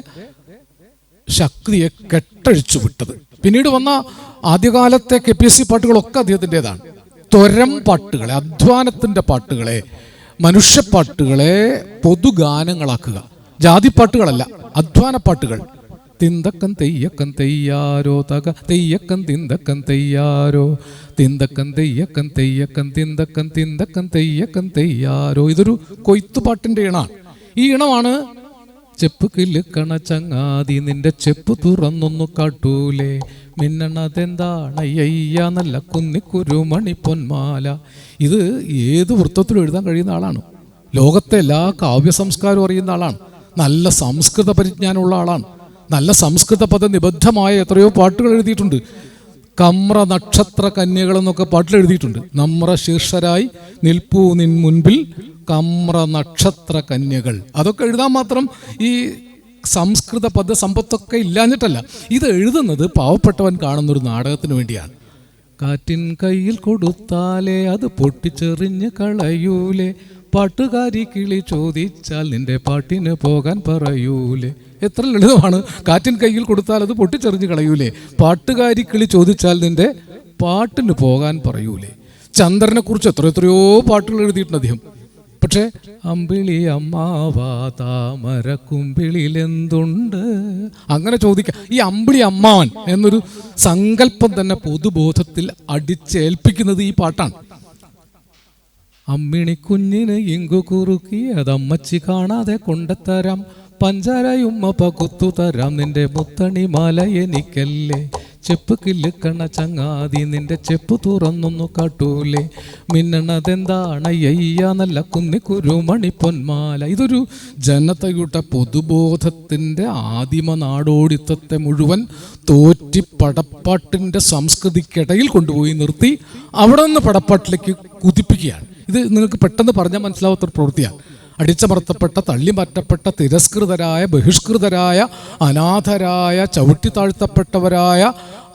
ശക്തിയെ കെട്ടഴിച്ചു വിട്ടത്. പിന്നീട് വന്ന ആദ്യകാലത്തെ KPSC പാട്ടുകളൊക്കെ അദ്ദേഹത്തിൻ്റെതാണ്. ത്വരം പാട്ടുകളെ, അധ്വാനത്തിൻ്റെ പാട്ടുകളെ, മനുഷ്യപ്പാട്ടുകളെ പൊതുഗാനങ്ങളാക്കുക. ജാതിപ്പാട്ടുകളല്ല, അധ്വാനപ്പാട്ടുകൾ. തിന്തക്കൻ തെയ്യക്കൻ തെയ്യാരോ തക തെയ്യക്കൻ തിന്തക്കൻ തെയ്യാരോ തിന്തക്കൻ തെയ്യക്കൻ തെയ്യക്കൻ തിന്തക്കൻ തിന്തക്കൻ തെയ്യക്കൻ തെയ്യാരോ. ഇതൊരു കൊയ്ത്തുപാട്ടിൻ്റെ ഇണമാണ്. ഈ ഇണമാണ് ചെപ്പ് കിലുക്കണ ചങ്ങാതി നിന്റെ ചെപ്പ് തുറന്നൊന്നു കാട്ടൂലേ മിന്നണതെന്താണയ്യ നല്ല കുന്നിക്കുരുമണി പൊന്മാല. ഇത് ഏത് വൃത്തത്തിലും എഴുതാൻ കഴിയുന്ന ആളാണ്. ലോകത്തെ എല്ലാ കാവ്യ സംസ്കാരവും അറിയുന്ന ആളാണ്. നല്ല സംസ്കൃത പരിജ്ഞാനമുള്ള ആളാണ്. നല്ല സംസ്കൃത പദ നിബദ്ധമായ എത്രയോ പാട്ടുകൾ എഴുതിയിട്ടുണ്ട്. കമ്ര നക്ഷത്ര കന്യകൾ എന്നൊക്കെ പാട്ടിൽ എഴുതിയിട്ടുണ്ട്. നമ്ര ശീർഷരായി നിൽപ്പൂ നിൻ മുൻപിൽ കമ്ര നക്ഷത്ര കന്യകൾ. അതൊക്കെ എഴുതാൻ മാത്രം ഈ സംസ്കൃത പദ സമ്പത്തൊക്കെ ഇല്ലാഞ്ഞിട്ടല്ല. ഇത് എഴുതുന്നത് പാവപ്പെട്ടവൻ കാണുന്നൊരു നാടകത്തിന് വേണ്ടിയാണ്. കാറ്റിൻ കയ്യിൽ കൊടുത്താലേ അത് പൊട്ടിച്ചെറിഞ്ഞ് കളയൂലേ, പാട്ടുകാരി കിളി ചോദിച്ചാൽ നിന്റെ പാട്ടിന് പോകാൻ പറയൂലേ. എത്ര ലളിതമാണ്. കാറ്റിൻ കയ്യിൽ കൊടുത്താൽ അത് പൊട്ടിച്ചെറിഞ്ഞ് കളയൂലേ, പാട്ടുകാരി കിളി ചോദിച്ചാൽ നിന്റെ പാട്ടിന് പോകാൻ പറയൂലേ. ചന്ദ്രനെ കുറിച്ച് എത്രയോ പാട്ടുകൾ എഴുതിയിട്ടുണ്ട് അദ്ദേഹം. പക്ഷേ അമ്പിളി അമ്മാവാ താമര കുമ്പിളിലെന്തുണ്ട് അങ്ങനെ ചോദിക്കാം. ഈ അമ്പിളി അമ്മാവൻ എന്നൊരു സങ്കല്പം തന്നെ പൊതുബോധത്തിൽ അടിച്ചേൽപ്പിക്കുന്നത് ഈ പാട്ടാണ്. അമ്മിണി കുഞ്ഞിന് ഇങ്കു കുറുക്കി അതമ്മച്ചി കാണാതെ കൊണ്ടത്തരാം, പഞ്ചാരയുമ്മ പകുത്തു തരാം, നിന്റെ മുത്തണി മാല എനിക്കല്ലേ, ചെപ്പ് കില്ലുക്കണ ചങ്ങാതി നിന്റെ ചെപ്പ് തുറന്നൊന്നു കാട്ടൂലേ, മിന്നണതെന്താണയ്യ നല്ല കുന്നിക്കുരുമണി പൊന്മാല. ഇതൊരു ജനതയുടെ പൊതുബോധത്തിൻ്റെ ആദിമ നാടോടിത്തത്തെ മുഴുവൻ തോറ്റി പടപ്പാട്ടിൻ്റെ സംസ്കൃതിക്കിടയിൽ കൊണ്ടുപോയി നിർത്തി അവിടെ നിന്ന് പടപ്പാട്ടിലേക്ക് കുതിപ്പിക്കുകയാണ്. ഇത് നിങ്ങൾക്ക് പെട്ടെന്ന് പറഞ്ഞാൽ മനസ്സിലാവാത്തൊരു പ്രവൃത്തിയാണ്. അടിച്ചമർത്തപ്പെട്ട, തള്ളിമാറ്റപ്പെട്ട, തിരസ്കൃതരായ, ബഹിഷ്കൃതരായ, അനാഥരായ, ചവിട്ടി താഴ്ത്തപ്പെട്ടവരായ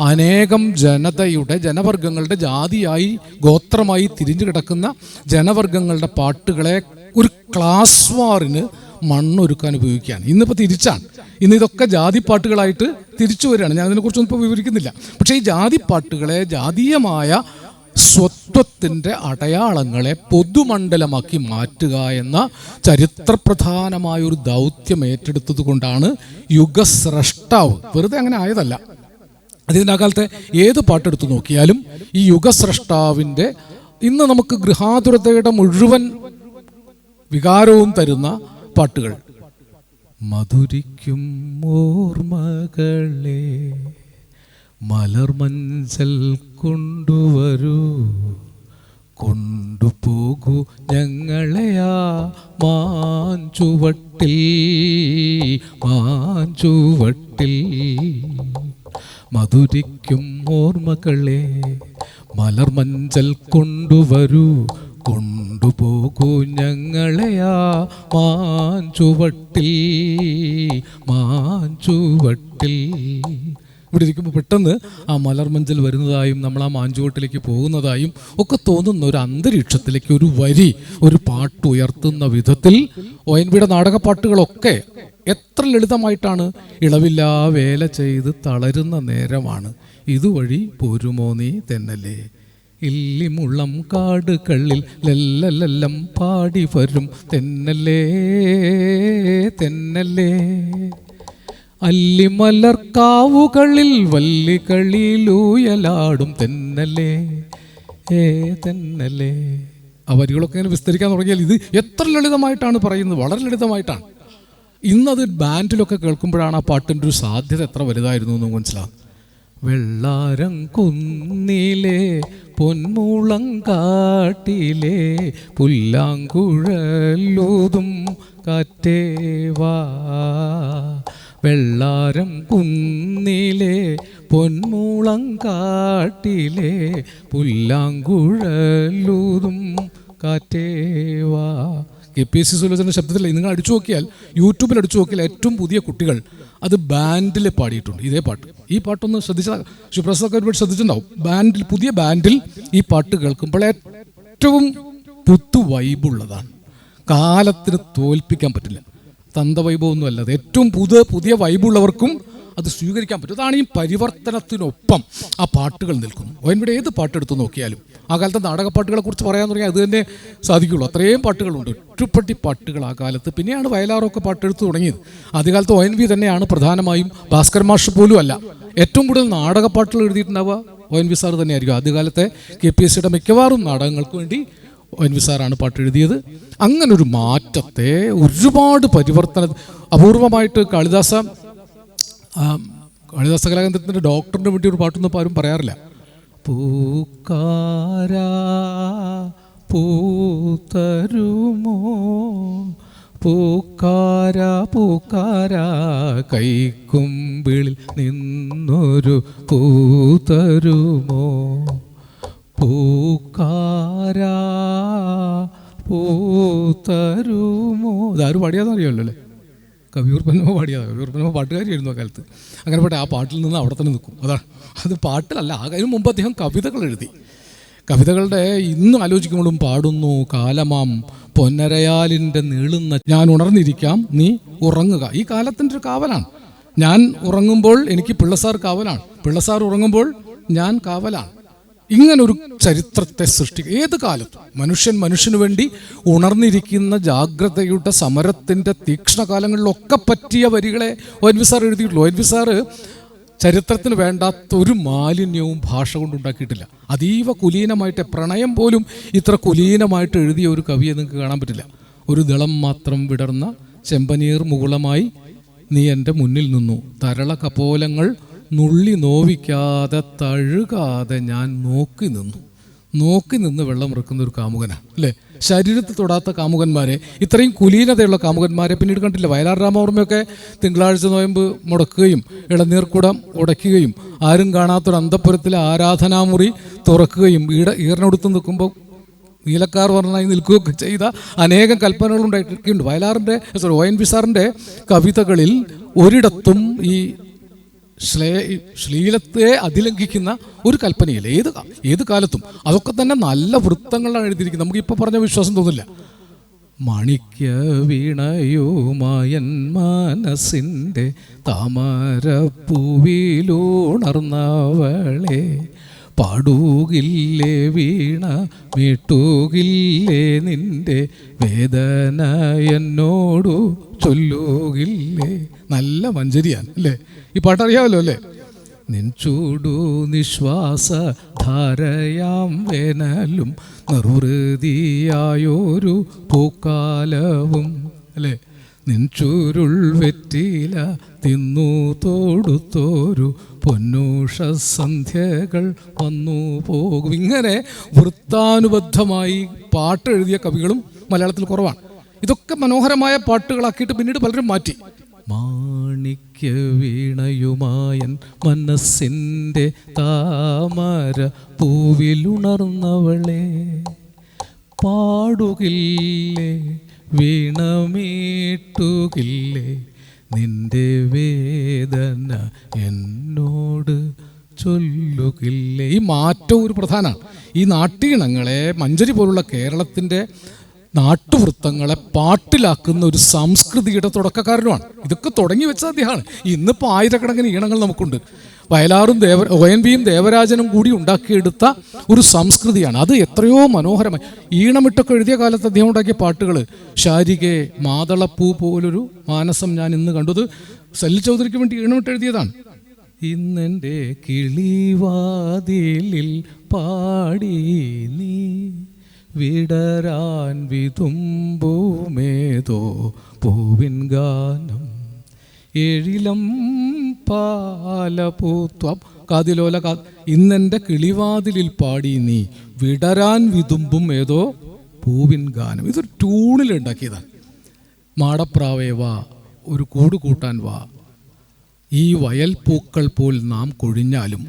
അനേകം ജനതയുടെ, ജനവർഗങ്ങളുടെ, ജാതിയായി ഗോത്രമായി തിരിഞ്ഞു കിടക്കുന്ന ജനവർഗങ്ങളുടെ പാട്ടുകളെ ഒരു ക്ലാസ് വാറിന് മണ്ണൊരുക്കാൻ ഉപയോഗിക്കുകയാണ്. ഇന്നിപ്പോൾ തിരിച്ചാണ്. ഇന്ന് ഇതൊക്കെ ജാതിപ്പാട്ടുകളായിട്ട് തിരിച്ചു വരികയാണ്. ഞാൻ അതിനെക്കുറിച്ചൊന്നും ഇപ്പോൾ വിവരിക്കുന്നില്ല. പക്ഷേ ഈ ജാതിപ്പാട്ടുകളെ ജാതീയമായ സ്വത്വത്തിൻ്റെ അടയാളങ്ങളെ പൊതുമണ്ഡലമാക്കി മാറ്റുക എന്ന ചരിത്രപ്രധാനമായ ഒരു ദൗത്യം ഏറ്റെടുത്തത് കൊണ്ടാണ് യുഗസ്രഷ്ടാവ്. വെറുതെ അങ്ങനെ ആയതല്ല. അതിൻ്റെ കാലത്തെ ഏത് പാട്ടെടുത്ത് നോക്കിയാലും ഈ യുഗസ്രഷ്ടാവിൻ്റെ ഇന്ന് നമുക്ക് ഗൃഹാതുരതയുടെ മുഴുവൻ വികാരവും തരുന്ന പാട്ടുകൾ. മധുരിക്കും ഓർമ്മകളെ മലർമഞ്ചൽ കൊണ്ടുവരൂ, കൊണ്ടുപോകൂ ഞങ്ങളെയാ മാഞ്ചുവട്ടിൽ മാഞ്ചുവട്ടിൽ. മധുരിക്കും ഓർമ്മകളെ മലർമഞ്ചൽ കൊണ്ടുവരൂ, കൊണ്ടുപോകൂ ഞങ്ങളെയാ മാഞ്ചുവട്ടിൽ മാഞ്ചുവട്ടിൽ. ഇവിടെ ഇരിക്കുമ്പോൾ പെട്ടെന്ന് ആ മലർമഞ്ചൽ വരുന്നതായും നമ്മൾ ആ മാഞ്ചുവട്ടിലേക്ക് പോകുന്നതായും ഒക്കെ തോന്നുന്ന ഒരു അന്തരീക്ഷത്തിലേക്ക് ഒരു വരി, ഒരു പാട്ട് ഉയർത്തുന്ന വിധത്തിൽ ONVയുടെ നാടകപ്പാട്ടുകളൊക്കെ എത്ര ലളിതമായിട്ടാണ്. ഇളവില്ലാ വേല ചെയ്ത് തളരുന്ന നേരമാണ്, ഇതുവഴി പോരുമോ നീ തെന്നലേ, ഇല്ലിമുള്ളം കാടുകളിൽ ലല്ലലെല്ലം പാടി വരും തെന്നലേ തെന്നലേ, അല്ലിമലർക്കാവുകളിൽ വല്ലികളിലൂയലാടും തെന്നലേ തെന്നലേ. ആ വരികളൊക്കെ ഇങ്ങനെ വിസ്തരിക്കാൻ തുടങ്ങിയാൽ ഇത് എത്ര ലളിതമായിട്ടാണ് പറയുന്നത്, വളരെ ലളിതമായിട്ടാണ്. ഇന്നത് ബാൻഡിലൊക്കെ കേൾക്കുമ്പോഴാണ് ആ പാട്ടിൻ്റെ ഒരു സാധ്യത എത്ര വലുതായിരുന്നു എന്ന് മനസ്സിലാകും. വെള്ളാരം കുന്നിലെ പൊന്മുളം കാട്ടിലെ പുല്ലാങ്കുഴലൂതും കാറ്റേവാ, വെള്ളാരം കുന്നിലെ പൊന്മുളം കാട്ടിലെ പുല്ലാങ്കുഴലൂതും കാറ്റേവാ. KPSC സുലോചന ശബ്ദത്തിൽ നിങ്ങൾ അടിച്ചു നോക്കിയാൽ, യൂട്യൂബിൽ അടിച്ചു നോക്കിയാൽ ഏറ്റവും പുതിയ കുട്ടികൾ അത് ബാൻഡിൽ പാടിയിട്ടുണ്ട്. ഇതേ പാട്ട്, ഈ പാട്ടൊന്ന് ശ്രദ്ധിച്ചാൽ ശുപ്രസാദൊക്കെ ഒരുപാട് ശ്രദ്ധിച്ചിട്ടുണ്ടാവും. ബാൻഡിൽ, പുതിയ ബാൻഡിൽ ഈ പാട്ട് കേൾക്കുമ്പോൾ ഏറ്റവും പുതു വൈബുള്ളതാണ്. കാലത്തിന് തോൽപ്പിക്കാൻ പറ്റില്ല. തന്ത വൈബൊന്നും അല്ലാതെ ഏറ്റവും പുതിയ വൈബുള്ളവർക്കും അത് സ്വീകരിക്കാൻ പറ്റും. അതാണ് ഈ പരിവർത്തനത്തിനൊപ്പം ആ പാട്ടുകൾ നിൽക്കുന്നു. ONVയുടെ ഏത് പാട്ടെടുത്ത് നോക്കിയാലും ആ കാലത്തെ നാടകപ്പാട്ടുകളെ കുറിച്ച് പറയാൻ തുടങ്ങിയാൽ അത് തന്നെ സാധിക്കുള്ളൂ. അത്രയും പാട്ടുകളുണ്ട്, ഒറ്റപ്പെട്ടി പാട്ടുകൾ ആ കാലത്ത്. പിന്നെയാണ് വയലാറൊക്കെ പാട്ടെടുത്ത് തുടങ്ങിയത്. ആദ്യകാലത്ത് ONV തന്നെയാണ് പ്രധാനമായും. ഭാസ്കർ മാഷ് പോലും അല്ല. ഏറ്റവും കൂടുതൽ നാടകപ്പാട്ടുകൾ എഴുതിയിട്ടുണ്ടാവുക ONV സാർ തന്നെയായിരിക്കും. ആദ്യകാലത്തെ KPSCയുടെ മിക്കവാറും നാടകങ്ങൾക്ക് വേണ്ടി ONV സാറാണ് പാട്ട് എഴുതിയത്. അങ്ങനൊരു മാറ്റത്തെ, ഒരുപാട് പരിവർത്തന, അപൂർവമായിട്ട് കാളിദാസ കലാകേന്ദ്രത്തിൻ്റെ ഡോക്ടറിന് വേണ്ടി ഒരു പാട്ടൊന്നും ആരും പറയാറില്ല. പൂക്കാരാ പൂത്തരുമോ, പൂക്കാരാ പൂക്കാരാ കൈക്കുമ്പിളിൽ നിന്നൊരു പൂത്തരുമോ, പൂക്കാരാ പൂത്തരുമോ. ഇതാരും പാടിയാന്ന് അറിയാമല്ലോ അല്ലേ? കവിയൂർ പൊന്നമ്മ പാടിയതാണ്. കവിയൂർ പൊന്നമ്മ പാട്ടുകാരിയായിരുന്നു ആ കാലത്ത്. അങ്ങനെ പോട്ടെ, ആ പാട്ടിൽ നിന്ന് അവിടെ തന്നെ നിൽക്കും. അതാണ്, അത് പാട്ടിലല്ല. അതിനു മുമ്പ് അദ്ദേഹം കവിതകൾ എഴുതി. കവിതകളുടെ ഇന്നും ആലോചിക്കുമ്പോഴും പാടുന്നു കാലമാം പൊന്നരയാലിൻ്റെ നീളുന്ന ഞാൻ ഉണർന്നിരിക്കാം നീ ഉറങ്ങുക. ഈ കാലത്തിൻ്റെ ഒരു കാവലാണ്. ഞാൻ ഉറങ്ങുമ്പോൾ എനിക്ക് പിള്ളസാർ കാവലാണ്, പിള്ളസാർ ഉറങ്ങുമ്പോൾ ഞാൻ കാവലാണ്. ഇങ്ങനൊരു ചരിത്രത്തെ സൃഷ്ടിക്കുക. ഏത് കാലത്തും മനുഷ്യന് വേണ്ടി ഉണർന്നിരിക്കുന്ന ജാഗ്രതയുടെ സമരത്തിൻ്റെ തീക്ഷ്ണകാലങ്ങളിലൊക്കെ പറ്റിയ വരികളെ ONV സാർ എഴുതിയിട്ടുള്ളൂ. ONV സാറ് ചരിത്രത്തിന് വേണ്ടാത്ത ഒരു മാലിന്യവും ഭാഷ കൊണ്ടുണ്ടാക്കിയിട്ടില്ല. അതീവ കുലീനമായിട്ട്, പ്രണയം പോലും ഇത്ര കുലീനമായിട്ട് എഴുതിയ ഒരു കവിയെ നിങ്ങൾക്ക് കാണാൻ പറ്റില്ല. ഒരു ദളം മാത്രം വിടർന്ന ചെമ്പനീർ മുകുളമായി നീ എൻ്റെ മുന്നിൽ നിന്നു, തരള കപോലങ്ങൾ നുള്ളി നോവിക്കാതെ തഴുകാതെ ഞാൻ നോക്കി നിന്ന് വെള്ളം ഇറക്കുന്ന ഒരു കാമുകനാണ് അല്ലേ? ശരീരത്തിൽ തൊടാത്ത കാമുകന്മാരെ, ഇത്രയും കുലീനതയുള്ള കാമുകന്മാരെ പിന്നീട് കണ്ടില്ല. വയലാർ രാമവർമ്മയൊക്കെ തിങ്കളാഴ്ച നോയമ്പ് മുടക്കുകയും ഇളനീർക്കുടം ഉടയ്ക്കുകയും ആരും കാണാത്തൊരു അന്തഃപുരത്തിലെ ആരാധനാമുറി തുറക്കുകയും ഈറിനൊടുത്ത് നിൽക്കുമ്പോൾ നീലക്കാർ വർണ്ണനായി നിൽക്കുകയൊക്കെ ചെയ്ത അനേകം കൽപ്പനകളുണ്ടായിട്ടുണ്ട്. ONV സാറിൻ്റെ കവിതകളിൽ ഒരിടത്തും ഈ ശ്ലീലത്തെ അതിലംഘിക്കുന്ന ഒരു കൽപ്പനയില്ല. ഏത് കാലത്തും അതൊക്കെ തന്നെ നല്ല വൃത്തങ്ങളാണ് എഴുതിയിരിക്കുന്നത്. നമുക്കിപ്പോൾ പറഞ്ഞ വിശ്വാസം തോന്നില്ല. മാണിക്യ വീണയുമായൻ മനസ്സിൻ്റെ താമരപ്പൂവിലുണർന്നവളെ പാടുകില്ലേ വീണ മീട്ടുകില്ലേ നിന്റെ വേദന എന്നോടു ചൊല്ലുകില്ലേ. നല്ല മഞ്ചരിയാണ് അല്ലേ? ഈ പാട്ടറിയാമല്ലോ അല്ലേ? നിൻ ചൂടു നിശ്വാസ ധാരയാം വേനലും നിർവൃതിയായൊരു പൂക്കാലവും അല്ലേ? നിൻ ചുരുൾ വെറ്റില തിന്നു തൊടുത്തോരു പൊന്നൂഷ സന്ധ്യകൾ വന്നു പോകും. ഇങ്ങനെ വൃത്താനുബദ്ധമായി പാട്ടെഴുതിയ കവികളും മലയാളത്തിൽ കുറവാണ്. ഇതൊക്കെ മനോഹരമായ പാട്ടുകളാക്കിയിട്ട് പിന്നീട് പലരും മാറ്റി. മാണിക്യ വീണയുമായൻ മനസ്സിൻ്റെ താമര പൂവിലുണർന്നവളെ പാടുകില്ലേ വീണമീട്ടുകില്ലേ നിന്റെ വേദന എന്നോട് ചൊല്ലുകില്ലേ. ഈ മാറ്റം ഒരു പ്രധാനമാണ്. ഈ നാട്ടീണങ്ങളെ, മഞ്ചരി പോലുള്ള കേരളത്തിൻ്റെ നാട്ടുവൃത്തങ്ങളെ പാട്ടിലാക്കുന്ന ഒരു സംസ്കൃതിയുടെ തുടക്കക്കാരനുമാണ്. ഇതൊക്കെ തുടങ്ങി വെച്ച അദ്ദേഹമാണ്. ഇന്നിപ്പോൾ ആയിരക്കണക്കിന് ഈണങ്ങൾ നമുക്കുണ്ട്. വയലാറും ONVയും ദേവരാജനും കൂടി ഉണ്ടാക്കിയെടുത്ത ഒരു സംസ്കൃതിയാണ് അത്. എത്രയോ മനോഹരമായി ഈണമിട്ടൊക്കെ എഴുതിയ കാലത്ത് അദ്ദേഹം ഉണ്ടാക്കിയ പാട്ടുകൾ, ശാരികെ, മാതളപ്പൂ പോലൊരു മാനസം ഞാൻ ഇന്ന് കണ്ടത് സലിൽ ചൗധരിക്ക് വേണ്ടി ഈണമിട്ട് എഴുതിയതാണ്. ഇന്നെൻ്റെ കിളിവാതിലിൽ പാടി നീ വിടരാൻ വിതുമ്പുമേതോ പൂവിൻ ഗാനം എഴിലം പാലപൂത്വം കാതിലോല ഇന്നെൻ്റെ കിളിവാതിലിൽ പാടി നീ വിടരാൻ വിതുമ്പും ഏതോ പൂവിൻ ഗാനം. ഇതൊരു ട്യൂണിൽ ഉണ്ടാക്കിയതാണ്. മാടപ്രാവേ വാ, ഒരു കൂട് കൂട്ടാൻ വാ, ഈ വയൽ പൂക്കൾ പോൽ നാം കൊഴിഞ്ഞാലും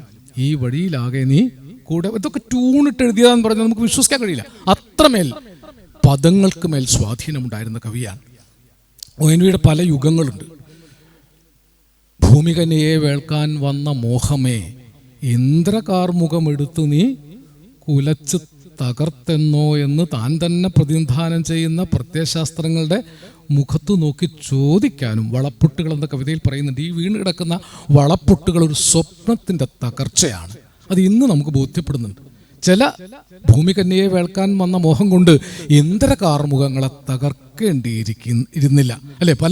ഈ വഴിയിലാകെ നീ കൂടെ. ഇതൊക്കെ ട്യൂണിട്ട് എഴുതിയതാന്ന് പറഞ്ഞാൽ നമുക്ക് വിശ്വസിക്കാൻ കഴിയില്ല. അത്രമേൽ പദങ്ങൾക്ക് മേൽ സ്വാധീനമുണ്ടായിരുന്ന കവിയാണ്. ONVയുടെ പല യുഗങ്ങളുണ്ട്. ഭൂമികന്യയെ വേൾക്കാൻ വന്ന മോഹമേ, ഇന്ദ്രകാർമുഖമെടുത്ത് നീ കുലച്ച് തകർത്തെന്നോ എന്ന് താൻ തന്നെ പ്രതിനിധാനം ചെയ്യുന്ന പ്രത്യയശാസ്ത്രങ്ങളുടെ മുഖത്ത് നോക്കി ചോദിക്കാനും വളപ്പൊട്ടുകൾ എന്ന കവിതയിൽ പറയുന്നുണ്ട്. ഈ വീണ് കിടക്കുന്ന വളപ്പൊട്ടുകൾ ഒരു സ്വപ്നത്തിൻ്റെ തകർച്ചയാണ്. അത് ഇന്ന് നമുക്ക് ബോധ്യപ്പെടുന്നുണ്ട്. ചില ഭൂമികന്യയെ വേൾക്കാൻ വന്ന മോഹം കൊണ്ട് ഇന്ദ്രകാർമുഖങ്ങളെ തകർക്കേണ്ടിയിരുന്നില്ല അല്ലേ? പല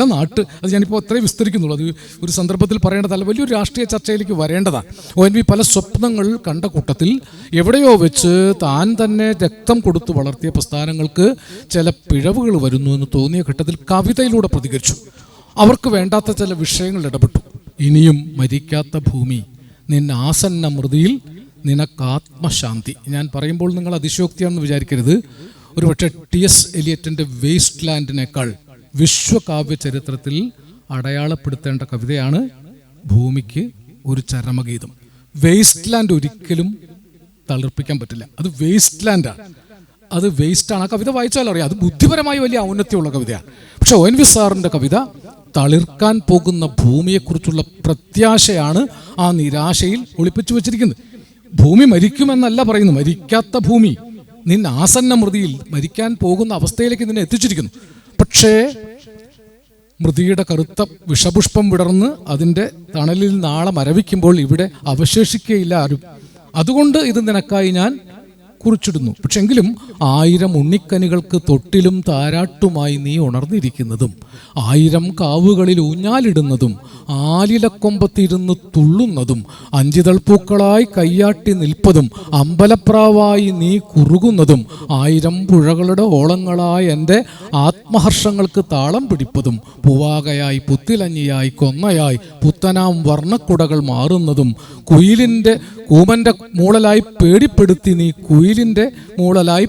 അത് ഞാനിപ്പോൾ അത്രയും വിസ്തരിക്കുന്നുള്ളൂ. അത് ഒരു സന്ദർഭത്തിൽ പറയേണ്ടതല്ല, വലിയൊരു രാഷ്ട്രീയ ചർച്ചയിലേക്ക് വരേണ്ടതാണ്. ONV പല സ്വപ്നങ്ങൾ കണ്ട കൂട്ടത്തിൽ എവിടെയോ വെച്ച് താൻ തന്നെ രക്തം കൊടുത്ത് വളർത്തിയ പ്രസ്ഥാനങ്ങൾക്ക് ചില പിഴവുകൾ വരുന്നു എന്ന് തോന്നിയ ഘട്ടത്തിൽ കവിതയിലൂടെ പ്രതികരിച്ചു. അവർക്ക് വേണ്ടാത്ത ചില വിഷയങ്ങൾ ഇടപെട്ടു. ഇനിയും മരിക്കാത്ത ഭൂമി, നിന്നെ ആസന്ന മൃതിയിൽ നിനക്കാത്മശാന്തി. ഞാൻ പറയുമ്പോൾ നിങ്ങൾ അതിശയോക്തിയാണെന്ന് വിചാരിക്കരുത്. ഒരുപക്ഷെ TS എലിയറ്റിൻ്റെ വേസ്റ്റ് ലാൻഡിനേക്കാൾ വിശ്വകാവ്യ ചരിത്രത്തിൽ അടയാളപ്പെടുത്തേണ്ട കവിതയാണ് ഭൂമിക്ക് ഒരു ചരമഗീതം. വേസ്റ്റ് ലാൻഡ് ഒരിക്കലും തളിർപ്പിക്കാൻ പറ്റില്ല. അത് വേസ്റ്റ് ലാൻഡാണ്, അത് വേസ്റ്റാണ്. ആ കവിത വായിച്ചാൽ അറിയാം, അത് ബുദ്ധിപരമായി വലിയ ഔന്നത്യമുള്ള കവിതയാണ്. പക്ഷെ ONV സാറിൻ്റെ കവിത തളിർക്കാൻ പോകുന്ന ഭൂമിയെക്കുറിച്ചുള്ള പ്രത്യാശയാണ് ആ നിരാശയിൽ ഒളിപ്പിച്ചു വച്ചിരിക്കുന്നത്. ഭൂമി മരിക്കുമെന്നല്ല പറയുന്നു, മരിക്കാത്ത ഭൂമി നിന്നെ ആസന്ന മൃതിയിൽ, മരിക്കാൻ പോകുന്ന അവസ്ഥയിലേക്ക് നിന്നെ എത്തിച്ചിരിക്കുന്നു. പക്ഷേ മൃതിയുടെ കറുത്ത വിഷപുഷ്പം വിടർന്ന് അതിൻ്റെ തണലിൽ നാളെ മരവിക്കുമ്പോൾ ഇവിടെ അവശേഷിക്കുകയില്ല ആരും. അതുകൊണ്ട് ഇത് നിനക്കായി ഞാൻ കുറിച്ചിടുന്നു. പക്ഷെങ്കിലും 1000 ഉണ്ണിക്കനികൾക്ക് തൊട്ടിലും താരാട്ടുമായി നീ ഉണർന്നിരിക്കുന്നതും 1000 കാവുകളിൽ ഊഞ്ഞാലിടുന്നതും ആലിലക്കൊമ്പത്തിരുന്ന് തുള്ളുന്നതും 5 പൂക്കളായി കയ്യാട്ടി നിൽപ്പതും അമ്പലപ്രാവായി നീ കുറുകുന്നതും 1000 പുഴകളുടെ ഓളങ്ങളായി എൻ്റെ ആത്മഹർഷങ്ങൾക്ക് താളം പിടിപ്പതും പൂവാകയായി പുത്തിലഞ്ഞിയായി കൊന്നയായി പുത്തനാം വർണ്ണക്കുടകൾ മാറുന്നതും കുയിലിൻ്റെ കൂമൻ്റെ മൂളലായി പേടിപ്പെടുത്തി നീ കുയിലിൻ്റെ മൂളലായി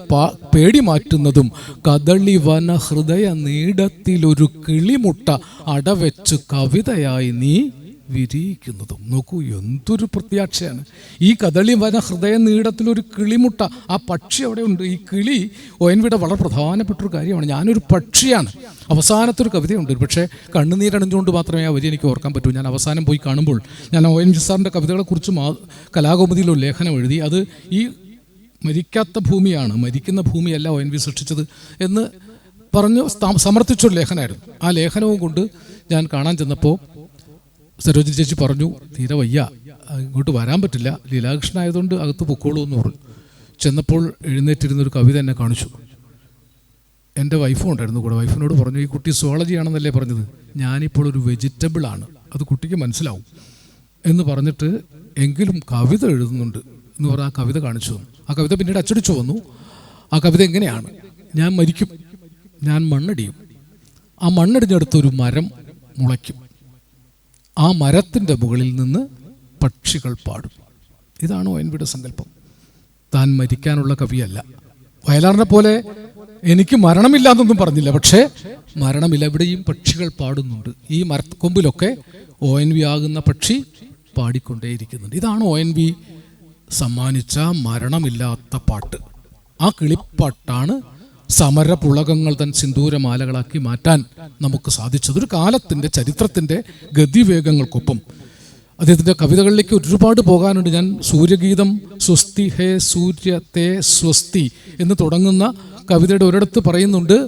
പേടി മാറ്റുന്നതും കദളി വന ഹൃദയ നീടത്തിലൊരു കിളിമുട്ട അടവെച്ച് കവിതയായി നീ വിരിയിക്കുന്നതും. നോക്കൂ, എന്തൊരു പ്രത്യാക്ഷയാണ്. ഈ കദളി വന ഹൃദയ നീടത്തിലൊരു കിളിമുട്ട, ആ പക്ഷി അവിടെ ഉണ്ട്. ഈ കിളി ONVയുടെ വളരെ പ്രധാനപ്പെട്ടൊരു കാര്യമാണ്. ഞാനൊരു പക്ഷിയാണ്. അവസാനത്തൊരു കവിതയുണ്ട്, പക്ഷേ കണ്ണുനീരണിഞ്ഞുകൊണ്ട് മാത്രമേ ആ വരി എനിക്ക് ഓർക്കാൻ പറ്റൂ. ഞാൻ അവസാനം പോയി കാണുമ്പോൾ ഞാൻ ONV സാറിൻ്റെ കവിതകളെക്കുറിച്ച് കലാകൗമുദിയിലൊരു ലേഖനം എഴുതി. അത് ഈ മരിക്കാത്ത ഭൂമിയാണ്, മരിക്കുന്ന ഭൂമിയല്ല ONV സൃഷ്ടിച്ചത് എന്ന് പറഞ്ഞ് സമർത്ഥിച്ചൊരു ലേഖനമായിരുന്നു. ആ ലേഖനവും കൊണ്ട് ഞാൻ കാണാൻ ചെന്നപ്പോൾ സരോജിനി ചേച്ചി പറഞ്ഞു, തീരെ വയ്യ, ഇങ്ങോട്ട് വരാൻ പറ്റില്ല, ലീലാകൃഷ്ണൻ ആയതുകൊണ്ട് അകത്ത് പൊക്കോളൂ എന്ന് പറഞ്ഞു. ചെന്നപ്പോൾ എഴുന്നേറ്റിരുന്നൊരു കവിത എന്നെ കാണിച്ചു. എൻ്റെ വൈഫും ഉണ്ടായിരുന്നു കൂടെ. വൈഫിനോട് പറഞ്ഞു, ഈ കുട്ടി സുവോളജി ആണെന്നല്ലേ പറഞ്ഞത്, ഞാനിപ്പോൾ ഒരു വെജിറ്റബിൾ ആണ്, അത് കുട്ടിക്ക് മനസ്സിലാവും എന്ന് പറഞ്ഞിട്ട് എങ്കിലും കവിത എഴുതുന്നുണ്ട് എന്ന് പറഞ്ഞ് ആ കവിത കാണിച്ചു തന്നു. ആ കവിത പിന്നീട് അച്ചടിച്ചു വന്നു. ആ കവിത എങ്ങനെയാണ്: ഞാൻ മരിക്കും, ഞാൻ മണ്ണടിയും, ആ മണ്ണടിഞ്ഞെടുത്തൊരു മരം മുളയ്ക്കും, ആ മരത്തിൻ്റെ മുകളിൽ നിന്ന് പക്ഷികൾ പാടും. ഇതാണ് ONVയുടെ സങ്കല്പം. താൻ മരിക്കാനുള്ള കവിയല്ല. വയലാറിനെ പോലെ എനിക്ക് മരണമില്ല എന്നൊന്നും പറഞ്ഞില്ല, പക്ഷേ മരണമില്ല, ഇവിടെയും പക്ഷികൾ പാടുന്നുണ്ട്. ഈ മരക്കൊമ്പിലൊക്കെ ONV ആകുന്ന പക്ഷി പാടിക്കൊണ്ടേയിരിക്കുന്നുണ്ട്. ഇതാണ് ONV സമ്മാനിച്ച മരണമില്ലാത്ത പാട്ട്. ആ കിളിപ്പാട്ടാണ് സമരപുളകങ്ങൾ തൻ സിന്ദൂരമാലകളാക്കി മാറ്റാൻ നമുക്ക് സാധിച്ചത്. ഒരു കാലത്തിൻ്റെ ചരിത്രത്തിൻ്റെ ഗതിവേഗങ്ങൾക്കൊപ്പം അദ്ദേഹത്തിൻ്റെ കവിതകളിലേക്ക് ഒരുപാട് പോകാനുണ്ട്. ഞാൻ സൂര്യഗീതം സ്വസ്തി ഹേ സൂര്യത്തെ സ്വസ്തി എന്ന് തുടങ്ങുന്ന കവിതയുടെ ഒരിടത്ത് പറയുന്നുണ്ട്,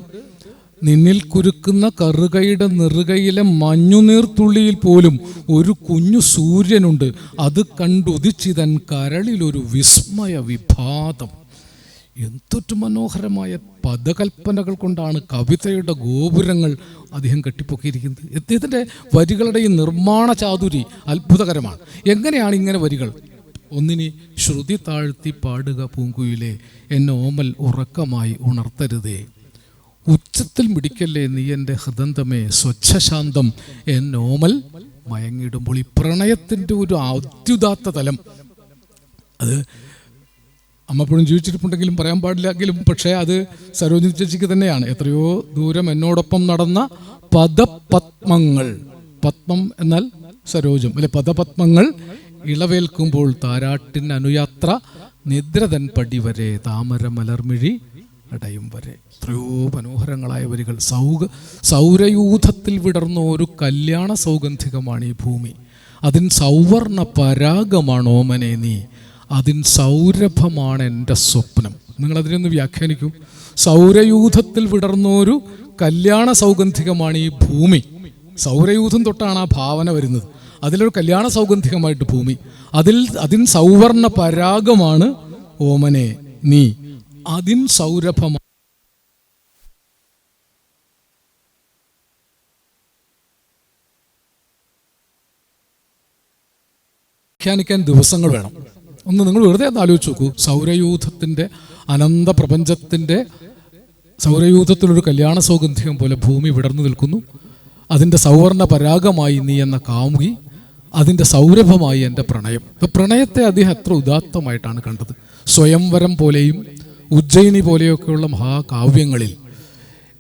നിന്നിൽ കുരുക്കുന്ന കറുകയുടെ നെറുകയിലെ മഞ്ഞുനീർത്തുള്ളിയിൽ പോലും ഒരു കുഞ്ഞു സൂര്യനുണ്ട്, അത് കണ്ടുദിച്ചിതൻ കരളിലൊരു വിസ്മയ വിഭാതം. എന്തൊരു മനോഹരമായ പദകൽപ്പനകൾ കൊണ്ടാണ് കവിതയുടെ ഗോപുരങ്ങൾ അദ്ദേഹം കെട്ടിപ്പൊക്കിയിരിക്കുന്നത്. അദ്ദേഹത്തിൻ്റെ വരികളുടെ ഈ നിർമ്മാണ ചാതുരി അത്ഭുതകരമാണ്. എങ്ങനെയാണ് ഇങ്ങനെ വരികൾ? ഒന്നിനി ശ്രുതി താഴ്ത്തി പാടുക പൂങ്കുയിലെ, എന്നെ ഓമൽ ഉറക്കമായി ഉണർത്തരുതേ, ഉച്ചത്തിൽ മിടിക്കല്ലേ നീ എൻ്റെ ഹൃദന്തമേ, സ്വച്ഛശാന്തം എന്നോമൽ മയങ്ങിടുമ്പോൾ. ഈ പ്രണയത്തിൻ്റെ ഒരു അത്യുദാത്ത തലം, അത് അമ്മപ്പോഴും ജീവിച്ചിരിപ്പുണ്ടെങ്കിലും പറയാൻ പാടില്ലെങ്കിലും, പക്ഷേ അത് സരോജിനി ചേച്ചിക്ക് തന്നെയാണ്. എത്രയോ ദൂരം എന്നോടൊപ്പം നടന്ന പദപത്മങ്ങൾ, പത്മം എന്നാൽ സരോജം അല്ലെ, പദപത്മങ്ങൾ ഇളവേൽക്കുമ്പോൾ താരാട്ടിൻ അനുയാത്ര, നിദ്രതൻ പടി വരെ താമര മലർമിഴി അടയും വരെ. എത്രയോ മനോഹരങ്ങളായ വരികൾ. സൗരയൂഥത്തിൽ വിടർന്ന ഒരു കല്യാണ സൗഗന്ധികമാണ് ഈ ഭൂമി, അതിൻ സൗവർണ പരാഗമാണ് ഓമനെ നീ, അതിൻ സൗരഭമാണ് എൻ്റെ സ്വപ്നം. നിങ്ങളതിനൊന്ന് വ്യാഖ്യാനിക്കൂ. സൗരയൂഥത്തിൽ വിടർന്നൊരു കല്യാണ സൗഗന്ധികമാണ് ഈ ഭൂമി. സൗരയൂഥം തൊട്ടാണ് ആ ഭാവന വരുന്നത്. അതിലൊരു കല്യാണ സൗഗന്ധികമായിട്ട് ഭൂമി, അതിൻ സൗവർണ പരാഗമാണ് ഓമനെ നീ, അതിൻ സൗരഭമാണ്. വ്യാഖ്യാനിക്കാൻ ദിവസങ്ങൾ വേണം. ഒന്ന് നിങ്ങൾ വെറുതെ ഒന്ന് ആലോചിച്ച് നോക്കൂ. സൗരയൂഥത്തിൻ്റെ അനന്ത പ്രപഞ്ചത്തിൻ്റെ സൗരയൂഥത്തിലൊരു കല്യാണ സൗഗന്ധികം പോലെ ഭൂമി വിടർന്നു നിൽക്കുന്നു. അതിൻ്റെ സൗവർണ പരാഗമായി നീ എന്ന കാമുകി, അതിൻ്റെ സൗരഭമായി എൻ്റെ പ്രണയം. ഇപ്പം പ്രണയത്തെ അദ്ദേഹം എത്ര ഉദാത്തമായിട്ടാണ് കണ്ടത്. സ്വയംവരം പോലെയും ഉജ്ജയിനി പോലെയൊക്കെയുള്ള മഹാകാവ്യങ്ങളിൽ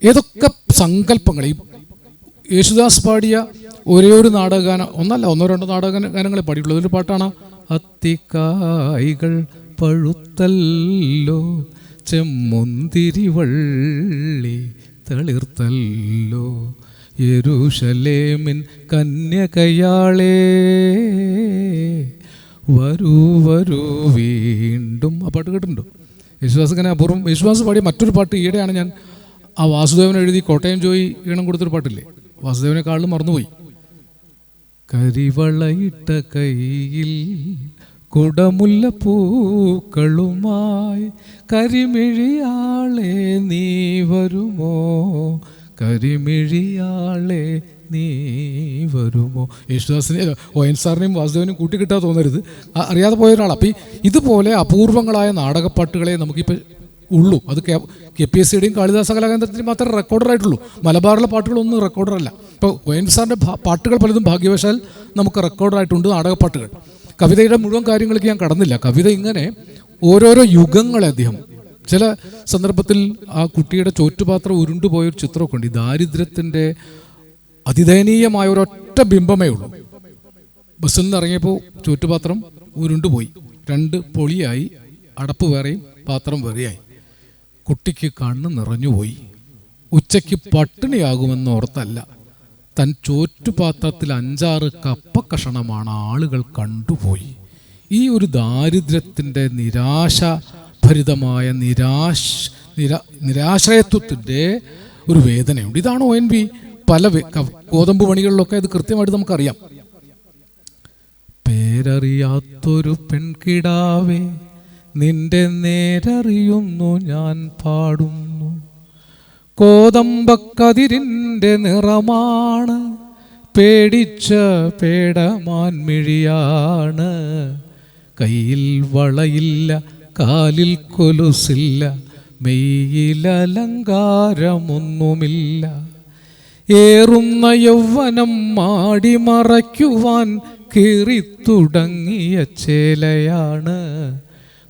ഏതൊക്കെ സങ്കല്പങ്ങൾ. ഈ യേശുദാസ് പാടിയ ഒരേ ഒരു നാടകഗാനം, ഒന്നോ രണ്ടോ നാടകഗാനങ്ങളെ പാടിയിട്ടുള്ളത്. ഒരു പാട്ടാണ് അത്തിക്കായ്കൾ പഴുത്തല്ലോ ചെമ്മുന്തിരിവള്ളി തളിർത്തല്ലോ യെരൂശലേമിൻ കന്യകയാളേ വരൂ വരൂ വീണ്ടും. ആ പാട്ട് കേട്ടിട്ടുണ്ടോ? യേശുദാസ് ഇങ്ങനെ അപൂർവം യേശുദാസ് പാടിയ മറ്റൊരു പാട്ട് ഈയിടെയാണ് ഞാൻ ആ വാസുദേവൻ എഴുതി കോട്ടയം ജോയി ഈണം കൊടുത്തൊരു പാട്ടില്ലേ, വാസുദേവനെക്കാളും മറന്നുപോയി. കരിവളയിട്ട കൈയിൽ കുടമുല്ല പൂക്കളുമായി കരിമിഴിയാളെ നീ വരുമോ, കരിമിഴിയാളെ നീ വരുമോ. യേശുദാസിനെ ON സാറിനെയും വാസുദേവനെയും കൂട്ടിക്കിട്ടാൻ തോന്നരുത്, അറിയാതെ പോയ ഒരാളാണ്. അപ്പം ഇതുപോലെ അപൂർവങ്ങളായ നാടകപ്പാട്ടുകളെ നമുക്കിപ്പോൾ ഉള്ളൂ. അത് KPSCയുടെയും കാളിദാസ കലാകേന്ദ്രത്തിൻ്റെയും മാത്രമേ റെക്കോർഡറായിട്ടുള്ളൂ. മലബാറിലെ പാട്ടുകളൊന്നും റെക്കോർഡറല്ല. ഇപ്പോൾ ON സാറിൻ്റെ പാട്ടുകൾ പലതും ഭാഗ്യവശാൽ നമുക്ക് റെക്കോർഡറായിട്ടുണ്ട്, നാടകപ്പാട്ടുകൾ. കവിതയുടെ മുഴുവൻ കാര്യങ്ങളിലേക്ക് ഞാൻ കടന്നില്ല. കവിത ഇങ്ങനെ ഓരോരോ യുഗങ്ങളെ അദ്ദേഹം ചില സന്ദർഭത്തിൽ ആ കുട്ടിയുടെ ചോറ്റുപാത്രം ഉരുണ്ടുപോയൊരു ചിത്രമൊക്കെ ഉണ്ട്. ഈ ദാരിദ്ര്യത്തിൻ്റെ അതിദയനീയമായ ഒരൊറ്റ ബിംബമേ ഉള്ളൂ. ബസ്സിൽ നിന്ന് ഇറങ്ങിയപ്പോൾ ചോറ്റുപാത്രം ഉരുണ്ടുപോയി, 2 പൊളിയായി, അടപ്പ് വേറെയും പാത്രം വേറെയായി. കുട്ടിക്ക് കണ്ണ് നിറഞ്ഞുപോയി. ഉച്ചയ്ക്ക് പട്ടിണിയാകുമെന്ന് ഓർത്തല്ല, തൻ ചോറ്റുപാത്രത്തിൽ 5-6 കപ്പക്കഷണമാണ് ആളുകൾ കണ്ടുപോയി. ഈ ഒരു ദാരിദ്ര്യത്തിൻ്റെ നിരാശഭരിതമായ നിരാശ്രയത്വത്തിൻ്റെ ഒരു വേദനയുണ്ട്. ഇതാണ് ONV പല ഗോതമ്പ് പണികളിലൊക്കെ അത് കൃത്യമായിട്ട് നമുക്കറിയാം. പേരറിയാത്തൊരു പെൺകിടാവേ, നിന്റെ നേരറിയുന്നു ഞാൻ പാടുന്നു. കോതമ്പക്കതിരിൻ്റെ നിറമാണ്, പേടിച്ച പേടമാൻമിഴിയാണ്. കയ്യിൽ വളയില്ല, കാലിൽ കൊലുസില്ല, മെയ്യിലലങ്കാരമൊന്നുമില്ല. ഏറുന്ന യൗവനം മാടിമറയ്ക്കുവാൻ കീറിത്തുടങ്ങിയ ചേലയാണ്.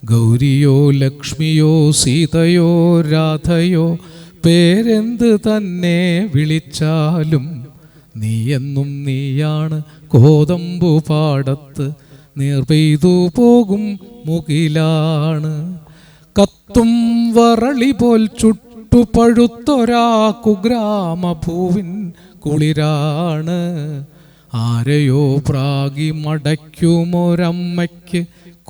ഗൗരിയോ ലക്ഷ്മിയോ സീതയോ രാധയോ പേരെന്ത് തന്നെ വിളിച്ചാലും നീയെന്നും നീയാണ്. കോതമ്പു പാടത്ത് നീർപെയ്തു പോകും മുകിലാണ്. കത്തും വറളി പോൽ ചുട്ടുപഴുത്തൊരാ കുഗ്രാമഭൂവിൻ കുളിരാണ്. ആരെയോ പ്രാഗി മടയ്ക്കുമൊരമ്മയ്ക്ക്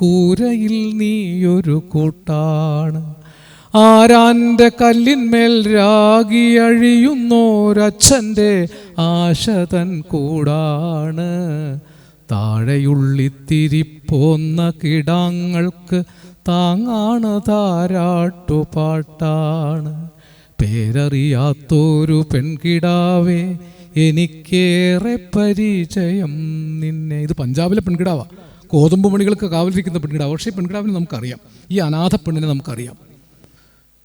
കൂരയിൽ നീയൊരു കൂട്ടാണ്. ആരാൻ്റെ കല്ലിന്മേൽ രാഗി അഴിയുന്നോരച്ഛൻ്റെ ആശതൻ കൂടാണ്. താഴെയുള്ളിത്തിരിപ്പോന്ന കിടാങ്ങൾക്ക് താങ്ങാണ് താരാട്ടുപാട്ടാണ്. പേരറിയാത്തൊരു പെൺകിടാവേ, എനിക്കേറെ പരിചയം നിന്നെ. ഇത് പഞ്ചാബിലെ പെൺകിടാവാ, കോതമ്പ് മണികൾക്ക് കാവലിരിക്കുന്ന പെൺകിടാവ്. പക്ഷേ പെൺകിടാവിനെ നമുക്കറിയാം, ഈ അനാഥ പെണ്ണിനെ നമുക്കറിയാം.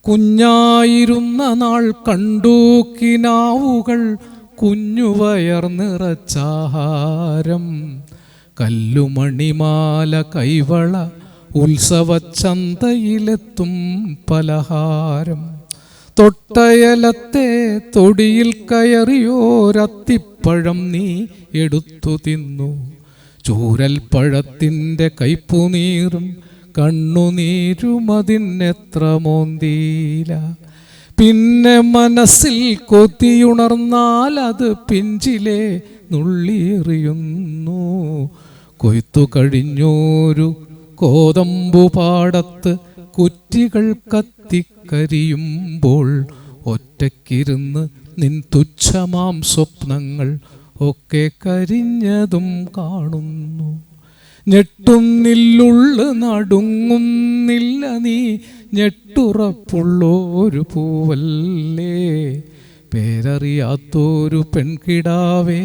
കുഞ്ഞായിരുന്ന നാൾ കണ്ടു കിനാവുകൾ, കുഞ്ഞുവയർ നിറച്ചാഹാരം. കല്ലുമണിമാല കൈവള, ഉത്സവച്ചന്തയിലെത്തും പലഹാരം. തൊട്ടയലത്തെ തൊടിയിൽ കയറിയോരത്തിപ്പഴം നീ എടുത്തു തിന്നു. ചൂരൽ പഴത്തിൻ്റെ കയ്പുനീറും കണ്ണുനീരുമതിനെത്ര മോന്തീല. പിന്നെ മനസ്സിൽ കൊതിയുണർന്നാൽ അത് പിഞ്ചിലെ നുള്ളിയെറിയുന്നു. കൊയ്ത്തു കഴിഞ്ഞോരു കോതമ്പു പാടത്ത് കുറ്റികൾ കത്തിക്കരിയുമ്പോൾ ഒറ്റയ്ക്കിരുന്ന് നിൻ തുച്ഛമാം സ്വപ്നങ്ങൾ ഒക്കെ കരിഞ്ഞതും കാണുന്നു. ഞെട്ടുന്നില്ലുള്ളു നടുങ്ങുന്നില്ല നീ, ഞെട്ടുറപ്പുള്ളൊരു പൂവല്ലേ. പേരറിയാത്തൊരു പെൺകിടാവേ,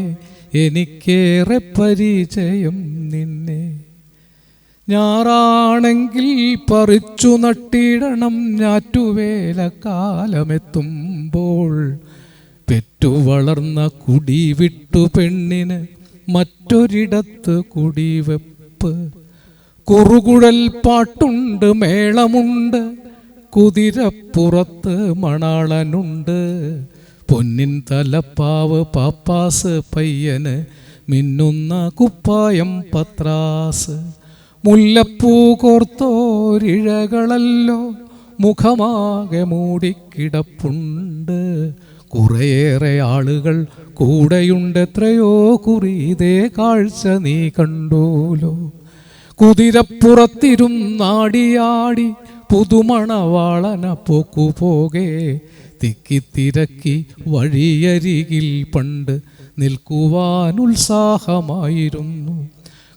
എനിക്കേറെ പരിചയം നിന്നെ. ഞാറാണെങ്കിൽ പറിച്ചു നട്ടിടണം ഞാറ്റുവേല കാലമെത്തുമ്പോൾ. പെറ്റു വളർന്ന കുടി വിട്ടു പെണ്ണിന് മറ്റൊരിടത്ത് കുടിവെപ്പ്. കുറുകുഴൽ പാട്ടുണ്ട്, മേളമുണ്ട്, കുതിരപ്പുറത്ത് മണാളനുണ്ട്. പൊന്നിൻ തലപ്പാവ് പാപ്പാസ് പയ്യന്, മിന്നുന്ന കുപ്പായം പത്രാസ്. മുല്ലപ്പൂ കോർത്തോരിഴകളല്ലോ മുഖമാകെ മൂടിക്കിടപ്പുണ്ട്. കുറേയേറെ ആളുകൾ കൂടെയുണ്ട്, എത്രയോ കുറിതേ കാഴ്ച നീ കണ്ടോലോ. കുതിരപ്പുറത്തിരുന്നാടിയാടി പുതുമണവാളന പോക്കുപോകെ, തിക്കിത്തിരക്കി വഴിയരികിൽ പണ്ട് നിൽക്കുവാൻ ഉത്സാഹമായിരുന്നു.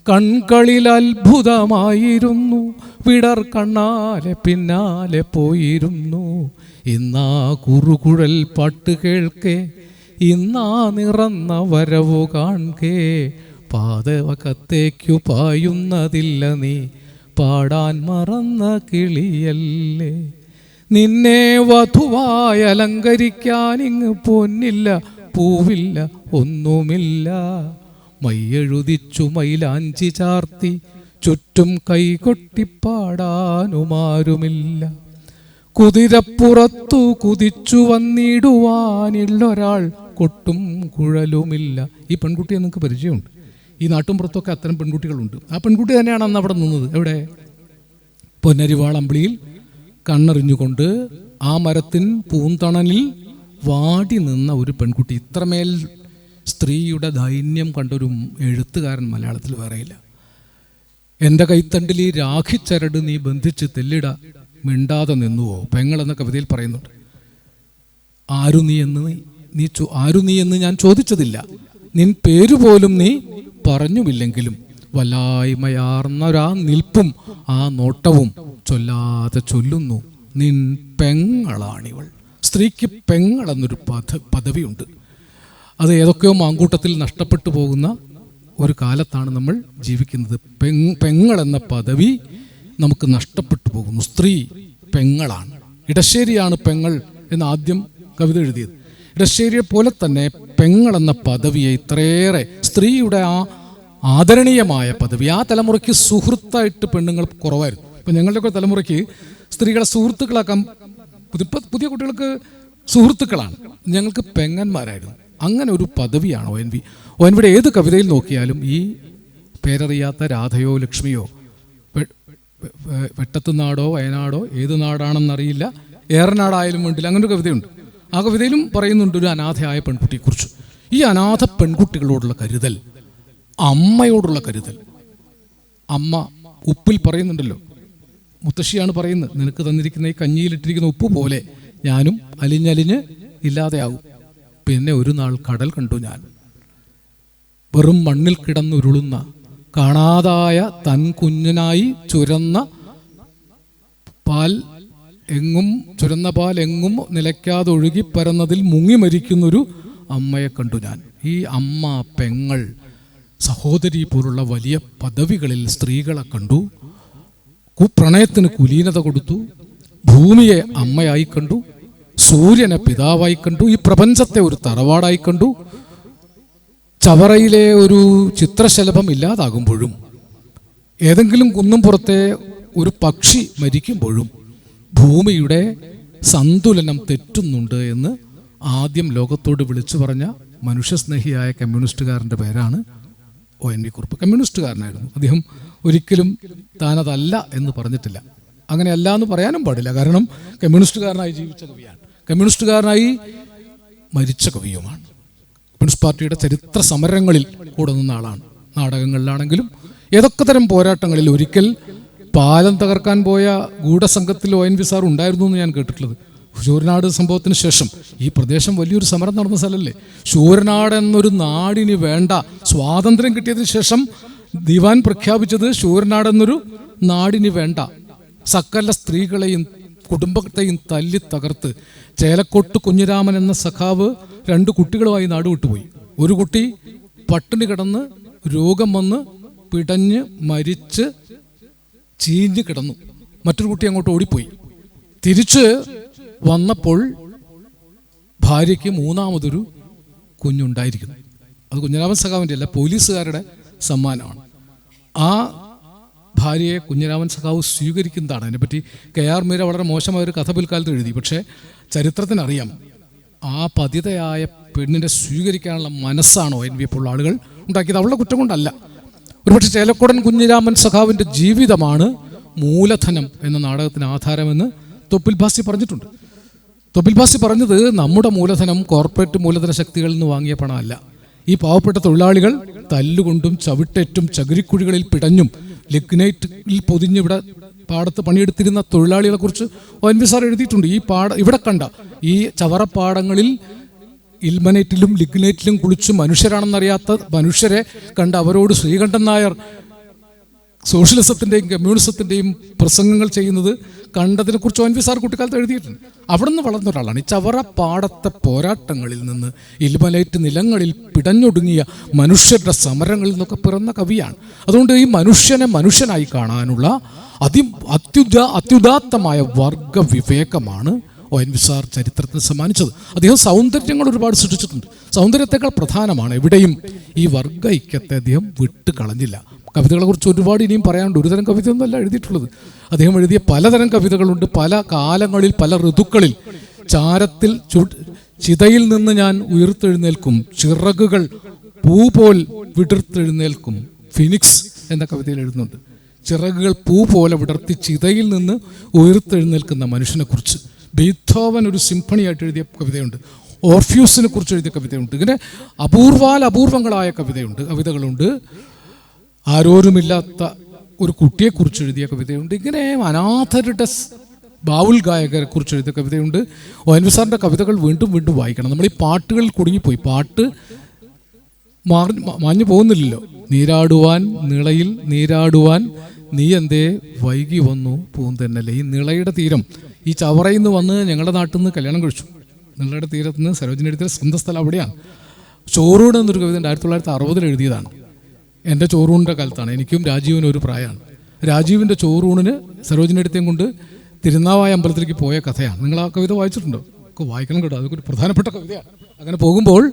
കൺകളിൽ അത്ഭുതമായിരുന്നു, വിടർ കണ്ണാലെ പിന്നാലെ പോയിരുന്നു. ഇന്നാ കുറുകുഴൽ പാട്ട് കേൾക്കേ, ഇന്നാ നിറന്ന വരവു കാൺകേ. പാതവകത്തേക്കു പായുന്നതില്ല നീ, പാടാൻ മറന്ന കിളിയല്ലേ. നിന്നെ വധുവായി അലങ്കരിക്കാനിങ്ങ് പൊന്നില്ല, പൂവില്ല, ഒന്നുമില്ല. മയ്യെഴുതിച്ചു മൈലാഞ്ചി ചാർത്തി, ചുറ്റും കൈകൊട്ടിപ്പാടാനുമാരുമില്ല. കുതിരപ്പുറത്തു കുതിച്ചു വന്നിടുവാനുള്ളൊരാൾ കൊട്ടും കുഴലുമില്ല. ഈ പെൺകുട്ടിയെ നിങ്ങൾക്ക് പരിചയമുണ്ട്, ഈ നാട്ടും പുറത്തൊക്കെ അത്തരം പെൺകുട്ടികളുണ്ട്. ആ പെൺകുട്ടി തന്നെയാണ് അന്ന് അവിടെ നിന്നത്. എവിടെ? പൊന്നരിവാളമ്പിളിയിൽ കണ്ണെറിഞ്ഞുകൊണ്ട് ആ മരത്തിൻ പൂന്തണലിൽ വാടി നിന്ന ഒരു പെൺകുട്ടി. ഇത്രമേൽ സ്ത്രീയുടെ ദൈന്യം കണ്ടൊരു എഴുത്തുകാരൻ മലയാളത്തിൽ വേറെയില്ല. എൻ്റെ കൈത്തണ്ടിൽ ഈ രാഖിച്ചരട് നീ ബന്ധിച്ച് തെല്ലിട, മിണ്ടാതെ നിന്നുവോ പെങ്ങൾ എന്ന കവിതയിൽ പറയുന്നുണ്ട്. ആരു നീ എന്ന് ഞാൻ ചോദിച്ചതില്ല, നിൻ പേരുപോലും നീ പറഞ്ഞുമില്ലെങ്കിലും വല്ലായ്മയാർന്നൊരാ നിൽപ്പും ആ നോട്ടവും ചൊല്ലാതെ ചൊല്ലുന്നു, നിൻ പെങ്ങളാണിവൾ. സ്ത്രീക്ക് പെങ്ങളെന്നൊരു പദവിയുണ്ട്. അത് ഏതൊക്കെയോ മാങ്കൂട്ടത്തിൽ നഷ്ടപ്പെട്ടു പോകുന്ന ഒരു കാലത്താണ് നമ്മൾ ജീവിക്കുന്നത്. പെങ്ങളെന്ന പദവി നമുക്ക് നഷ്ടപ്പെട്ടു പോകുന്നു. സ്ത്രീ പെങ്ങളാണ്. ഇടശ്ശേരിയാണ് പെങ്ങൾ എന്ന് ആദ്യം കവിത എഴുതിയത്. ഇടശ്ശേരിയെ പോലെ തന്നെ പെങ്ങളെന്ന പദവിയെ ഇത്രയേറെ സ്ത്രീയുടെ ആ ആദരണീയമായ പദവി, ആ തലമുറയ്ക്ക് സുഹൃത്തായിട്ട് പെണ്ണുങ്ങൾ കുറവായിരുന്നു. ഇപ്പം ഞങ്ങളുടെയൊക്കെ തലമുറയ്ക്ക് സ്ത്രീകളെ സുഹൃത്തുക്കളാക്കാൻ പുതിയ കുട്ടികൾക്ക് സുഹൃത്തുക്കളാണ്, ഞങ്ങൾക്ക് പെങ്ങന്മാരായിരുന്നു. അങ്ങനെ ഒരു പദവിയാണ് ONV. ONVയുടെ ഏത് കവിതയിൽ നോക്കിയാലും ഈ പേരറിയാത്ത രാധയോ ലക്ഷ്മിയോ വെട്ടത്തുനാടോ വയനാടോ ഏത് നാടാണെന്നറിയില്ല, ഏറനാടായാലും വേണ്ടില്ല, അങ്ങനെ ഒരു കവിതയുണ്ട്. ആ കവിതയിലും പറയുന്നുണ്ട് ഒരു അനാഥയായ പെൺകുട്ടിയെക്കുറിച്ച്. ഈ അനാഥ പെൺകുട്ടികളോടുള്ള കരുതൽ, അമ്മയോടുള്ള കരുതൽ. അമ്മ ഉപ്പിൽ പറയുന്നുണ്ടല്ലോ, മുത്തശ്ശിയാണ് പറയുന്നത്, നിനക്ക് തന്നിരിക്കുന്ന ഈ കഞ്ഞിയിലിട്ടിരിക്കുന്ന ഉപ്പ് പോലെ ഞാനും അലിഞ്ഞലിഞ്ഞ് ഇല്ലാതെയാകും. പിന്നെ ഒരു നാൾ കടൽ കണ്ടു ഞാൻ, വെറും മണ്ണിൽ കിടന്നുരുളുന്ന കാണാതായ തൻ കുഞ്ഞിനായി ചുരന്ന പാൽ എങ്ങും നിലയ്ക്കാതെ ഒഴുകി പരന്നതിൽ മുങ്ങി മരിക്കുന്നൊരു അമ്മയെ കണ്ടു ഞാൻ. ഈ അമ്മ, പെങ്ങൾ, സഹോദരി പോലുള്ള വലിയ പദവികളിൽ സ്ത്രീകളെ കണ്ടു. പ്രണയത്തിന് കുലീനത കൊടുത്തു. ഭൂമിയെ അമ്മയായി കണ്ടു, സൂര്യനെ പിതാവായി കണ്ടു, ഈ പ്രപഞ്ചത്തെ ഒരു തറവാടായി കണ്ടു. ചവറയിലെ ഒരു ചിത്രശലഭം ഇല്ലാതാകുമ്പോഴും, ഏതെങ്കിലും കുന്നും പുറത്തെ ഒരു പക്ഷി മരിക്കുമ്പോഴും ഭൂമിയുടെ സന്തുലനം തെറ്റുന്നുണ്ട് എന്ന് ആദ്യം ലോകത്തോട് വിളിച്ചു പറഞ്ഞ മനുഷ്യസ്നേഹിയായ കമ്മ്യൂണിസ്റ്റുകാരൻ്റെ പേരാണ് ONV കുറുപ്പ്. കമ്മ്യൂണിസ്റ്റുകാരനായിരുന്നു അദ്ദേഹം. ഒരിക്കലും താനതല്ല എന്ന് പറഞ്ഞിട്ടില്ല. അങ്ങനെയല്ല എന്ന് പറയാനും പാടില്ല, കാരണം കമ്മ്യൂണിസ്റ്റുകാരനായി ജീവിച്ച കവിയാണ്, കമ്മ്യൂണിസ്റ്റുകാരനായി മരിച്ച കവിയുമാണ്. കമ്മ്യൂണിസ്റ്റ് പാർട്ടിയുടെ ചരിത്ര സമരങ്ങളിൽ കൂടെ നിന്ന ആളാണ്. നാടകങ്ങളിലാണെങ്കിലും ഏതൊക്കെ തരം പോരാട്ടങ്ങളിൽ. ഒരിക്കൽ പാലം തകർക്കാൻ പോയ ഗൂഢസംഘത്തിൽ ONV സാർ ഉണ്ടായിരുന്നു എന്ന് ഞാൻ കേട്ടിട്ടുള്ളത്. ശൂരനാട് സംഭവത്തിന് ശേഷം ഈ പ്രദേശം വലിയൊരു സമരം നടന്ന സ്ഥലമല്ലേ. ശൂരനാട് എന്നൊരു നാടിന് വേണ്ട, സ്വാതന്ത്ര്യം കിട്ടിയതിന് ശേഷം ദിവാൻ പ്രഖ്യാപിച്ചത് ശൂരനാട് എന്നൊരു നാടിന് വേണ്ട. സകല സ്ത്രീകളെയും കുടുംബത്തെയും തല്ലി തകർത്ത് ചേലക്കോട്ട് കുഞ്ഞിരാമൻ എന്ന സഖാവ് 2 കുട്ടികളുമായി നാട് വിട്ടുപോയി. ഒരു കുട്ടി പട്ടിണി കിടന്ന് രോഗം വന്ന് പിടഞ്ഞ് മരിച്ച് ചീഞ്ഞ് കിടന്നു. മറ്റൊരു കുട്ടി അങ്ങോട്ട് ഓടിപ്പോയി. തിരിച്ച് വന്നപ്പോൾ ഭാര്യയ്ക്ക് 3ാമതൊരു കുഞ്ഞുണ്ടായിരിക്കുന്നു. അത് കുഞ്ഞിരാമൻ സഖാവിൻ്റെ അല്ല, പോലീസുകാരുടെ സമ്മാനമാണ്. ആ ഭാര്യയെ കുഞ്ഞിരാമൻ സഖാവ് സ്വീകരിക്കുന്നതാണ്. അതിനെപ്പറ്റി KR മീര വളരെ മോശമായ ഒരു കഥ പിൽക്കാലത്ത് എഴുതി. പക്ഷേ ചരിത്രത്തിനറിയാം, ആ പതിതയായ പെണ്ണിനെ സ്വീകരിക്കാനുള്ള മനസ്സാണ് ONV പോലുള്ള ആളുകൾ ഉണ്ടാക്കിയത്. അവളുടെ കുറ്റം കൊണ്ടല്ല. ഒരുപക്ഷെ ചേലക്കോടൻ കുഞ്ഞിരാമൻ സഖാവിൻ്റെ ജീവിതമാണ് മൂലധനം എന്ന നാടകത്തിന് ആധാരമെന്ന് തൊപ്പിൽ ഭാസി പറഞ്ഞിട്ടുണ്ട്. തൊപ്പിൽ ഭാസി പറഞ്ഞത് നമ്മുടെ മൂലധനം കോർപ്പറേറ്റ് മൂലധന ശക്തികളിൽ നിന്ന് വാങ്ങിയ പണമല്ല. ഈ പാവപ്പെട്ട തൊഴിലാളികൾ തല്ലുകൊണ്ടും ചവിട്ടേറ്റും ചകിരിക്കുഴികളിൽ പിടഞ്ഞും ലിഗ്നൈറ്റിൽ പൊതിഞ്ഞിവിടെ പാടത്ത് പണിയെടുത്തിരുന്ന തൊഴിലാളികളെ കുറിച്ച് ONV സാർ എഴുതിയിട്ടുണ്ട്. ഇവിടെ കണ്ട ഈ ചവറപ്പാടങ്ങളിൽ ഇൽമനേറ്റിലും ലിഗ്നൈറ്റിലും കുളിച്ച് മനുഷ്യരാണെന്നറിയാത്ത മനുഷ്യരെ കണ്ട് അവരോട് ശ്രീകണ്ഠൻ നായർ സോഷ്യലിസത്തിൻ്റെയും കമ്മ്യൂണിസത്തിൻ്റെയും പ്രസംഗങ്ങൾ ചെയ്യുന്നത് കണ്ടതിനെക്കുറിച്ച് ONV സാർ കുട്ടിക്കാലത്ത് എഴുതിയിട്ടുണ്ട്. അവിടെ നിന്ന് വളർന്ന ഒരാളാണ്. ഈ ചവറപ്പാടത്തെ പോരാട്ടങ്ങളിൽ നിന്ന്, ഇൽമലൈറ്റ് നിലങ്ങളിൽ പിടഞ്ഞൊടുങ്ങിയ മനുഷ്യരുടെ സമരങ്ങളിൽ നിന്നൊക്കെ പിറന്ന കവിയാണ്. അതുകൊണ്ട് ഈ മനുഷ്യനെ മനുഷ്യനായി കാണാനുള്ള അത്യുദാത്തമായ വർഗ വിവേകമാണ് ONV സാർ ചരിത്രത്തിന് സമ്മാനിച്ചത്. അദ്ദേഹം സൗന്ദര്യങ്ങൾ ഒരുപാട് സൃഷ്ടിച്ചിട്ടുണ്ട്. സൗന്ദര്യത്തെക്കാൾ പ്രധാനമാണ് എവിടെയും ഈ വർഗ ഐക്യത്തെ അദ്ദേഹം വിട്ട് കളഞ്ഞില്ല. കവിതകളെ കുറിച്ച് ഒരുപാട് ഇനിയും പറയാനുണ്ട്. ഒരുതരം കവിതയൊന്നുമല്ല എഴുതിയിട്ടുള്ളത്. അദ്ദേഹം എഴുതിയ പലതരം കവിതകളുണ്ട്. പല കാലങ്ങളിൽ, പല ഋതുക്കളിൽ. ചാരത്തിൽ ചിതയിൽ നിന്ന് ഞാൻ ഉയർത്തെഴുന്നേൽക്കും, ചിറകുകൾ പൂ പോൽ വിടർത്തെഴുന്നേൽക്കും. ഫിനിക്സ് എന്ന കവിതയിൽ എഴുതുന്നുണ്ട്. ചിറകുകൾ പൂ പോലെ വിടർത്തി ചിതയിൽ നിന്ന് ഉയർത്തെഴുന്നേൽക്കുന്ന മനുഷ്യനെക്കുറിച്ച്. ബീഥോവൻ ഒരു സിംഫണിയായിട്ട് എഴുതിയ കവിതയുണ്ട്. ഓർഫ്യൂസിനെ കുറിച്ച് എഴുതിയ കവിതയുണ്ട്. ഇങ്ങനെ അപൂർവങ്ങളായ കവിതകളുണ്ട്. ആരോരുമില്ലാത്ത ഒരു കുട്ടിയെക്കുറിച്ച് എഴുതിയ കവിതയുണ്ട്. ഇങ്ങനെ അനാഥരുടെ ബാവുൽ ഗായകരെ കുറിച്ച് എഴുതിയ കവിതയുണ്ട്. ONV സാറിൻ്റെ കവിതകൾ വീണ്ടും വീണ്ടും വായിക്കണം. നമ്മൾ ഈ പാട്ടുകളിൽ കുടുങ്ങിപ്പോയി. പാട്ട് മാഞ്ഞു പോകുന്നില്ലല്ലോ. നീരാടുവാൻ നിളയിൽ നീരാടുവാൻ നീ എന്തേ വൈകി വന്നു പൂന്തന്നല്ലേ. ഈ നിളയുടെ തീരം, ഈ ചവറയിൽ നിന്ന് വന്ന് ഞങ്ങളുടെ നാട്ടിൽ നിന്ന് കല്യാണം കഴിച്ചു. നിളയുടെ തീരത്ത് നിന്ന് സരോജിനി എഴുതിയ സ്വന്തം സ്ഥലം അവിടെയാണ്. ചോറൂണ് എന്നൊരു കവിത 1960 എഴുതിയതാണ്. എൻ്റെ ചോറൂണിൻ്റെ കാലത്താണ്. എനിക്കും രാജീവിനും ഒരു പ്രായമാണ്. രാജീവിൻ്റെ ചോറൂണിന് സരോജിനി എഴുത്തേയും കൊണ്ട് തിരുനാവായ അമ്പലത്തിലേക്ക് പോയ കഥയാണ്. നിങ്ങൾ ആ കവിത വായിച്ചിട്ടുണ്ടോ? ഒക്കെ വായിക്കണം കേട്ടോ, അതൊക്കെ ഒരു പ്രധാനപ്പെട്ട കവിതയാണ്. അങ്ങനെ പോകുമ്പോൾ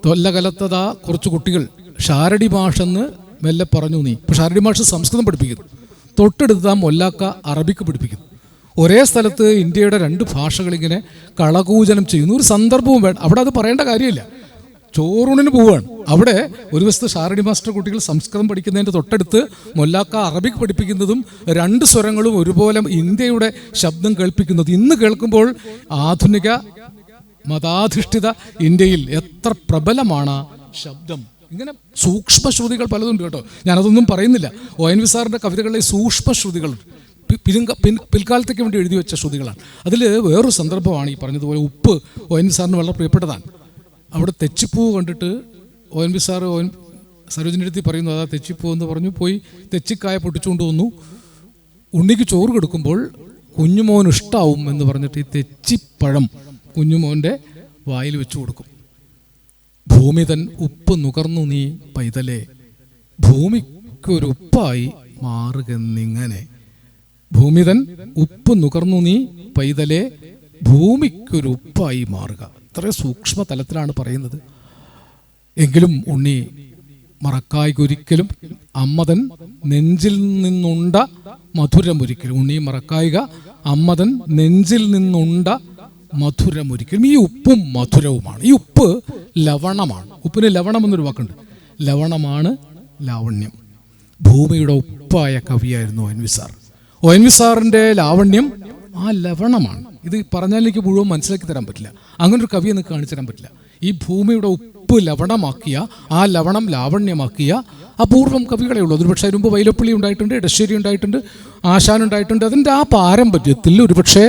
തൊല്ല കലത്തതാ കുറച്ച് കുട്ടികൾ ഷാരടി മാഷെന്ന് മെല്ലെ പറഞ്ഞു നീ. ഇപ്പോൾ ഷാരടി മാഷ് സംസ്കൃതം പഠിപ്പിക്കുന്നു, തൊട്ടടുത്ത് മൊല്ലാക്ക അറബിക്ക് പഠിപ്പിക്കുന്നു. ഒരേ സ്ഥലത്ത് ഇന്ത്യയുടെ 2 ഭാഷകളിങ്ങനെ കളകൂജനം ചെയ്യുന്ന ഒരു സന്ദർഭവും വേണം. അവിടെ അത് പറയേണ്ട കാര്യമില്ല. ചോറൂണിന് പോവുകയാണ്. അവിടെ ഒരു വശത്ത് ഷാരടി മാസ്റ്റർ കുട്ടികൾ സംസ്കൃതം പഠിക്കുന്നതിൻ്റെ തൊട്ടടുത്ത് മൊല്ലാക്ക അറബിക്ക് പഠിപ്പിക്കുന്നതും 2 സ്വരങ്ങളും ഒരുപോലെ ഇന്ത്യയുടെ ശബ്ദം കേൾപ്പിക്കുന്നത്. ഇന്ന് കേൾക്കുമ്പോൾ ആധുനിക മതാധിഷ്ഠിത ഇന്ത്യയിൽ എത്ര പ്രബലമാണ് ശബ്ദം. ഇങ്ങനെ സൂക്ഷ്മശ്രുതികൾ പലതുണ്ട് കേട്ടോ. ഞാനതൊന്നും പറയുന്നില്ല. ONV സാറിൻ്റെ കവിതകളിലെ സൂക്ഷ്മശ്രുതികൾ പിൽക്കാലത്തേക്ക് വേണ്ടി എഴുതി വെച്ച ശ്രുതികളാണ്. അതിൽ വേറൊരു സന്ദർഭമാണ് ഈ പറഞ്ഞതുപോലെ ഉപ്പ്. ONV സാറിന് വളരെ പ്രിയപ്പെട്ടതാണ്. അവിടെ തെച്ചിപ്പൂ കണ്ടിട്ട് ONV സാറ് സരോജിനി എഴുതി പറയുന്നു, അതാ തെച്ചിപ്പൂ എന്ന് പറഞ്ഞു. പോയി തെച്ചിക്കായ പൊട്ടിച്ചുകൊണ്ട് വന്നു. ഉണ്ണിക്ക് ചോറ് കൊടുക്കുമ്പോൾ കുഞ്ഞുമോന് ഇഷ്ടാവും എന്ന് പറഞ്ഞിട്ട് ഈ തെച്ചിപ്പഴം കുഞ്ഞുമോൻ്റെ വായിൽ വെച്ചു കൊടുക്കും. ഭൂമി തൻ ഉപ്പ് നുകർന്നു നീ പൈതലേ, ഭൂമിക്കൊരു ഉപ്പായി മാറുകെന്നിങ്ങനെ. ഭൂമി തൻ ഉപ്പ് നുകർന്നു നീ പൈതലേ, ഭൂമിക്കൊരു ഉപ്പായി മാറുക. ഇത്ര സൂക്ഷ്മ തലത്തിലാണ് പറയുന്നത്. എങ്കിലും ഉണ്ണി മറക്കായികൊരിക്കലും അമ്മതൻ നെഞ്ചിൽ നിന്നുണ്ട മധുരമൊരിക്കലും. ഉണ്ണി മറക്കായിക അമ്മതൻ നെഞ്ചിൽ നിന്നുണ്ട മധുരമൊരിക്കലും. ഈ ഉപ്പും മധുരവുമാണ്. ഈ ഉപ്പ് ലവണമാണ്. ഉപ്പിന് ലവണം എന്നൊരു വാക്കുണ്ട്. ലവണമാണ് ലാവണ്യം. ഭൂമിയുടെ ഉപ്പായ കവിയായിരുന്നു ONV സാർ. ONV സാറിൻ്റെ ലാവണ്യം ആ ലവണമാണ്. ഇത് പറഞ്ഞാൽ എനിക്ക് മുഴുവൻ മനസ്സിലാക്കി തരാൻ പറ്റില്ല. അങ്ങനൊരു കവിയെ നിങ്ങൾക്ക് കാണിച്ചു തരാൻ പറ്റില്ല. ഈ ഭൂമിയുടെ ഉപ്പ് ലവണമാക്കിയ, ആ ലവണം ലാവണ്യമാക്കിയ അപൂർവം കവികളെ ഉള്ളൂ. ഒരുപക്ഷെ അതിനുമ്പ് വൈലപ്പള്ളി ഉണ്ടായിട്ടുണ്ട്, എടശ്ശേരി ഉണ്ടായിട്ടുണ്ട്, ആശാൻ ഉണ്ടായിട്ടുണ്ട്. അതിൻ്റെ ആ പാരമ്പര്യത്തിൽ ഒരുപക്ഷെ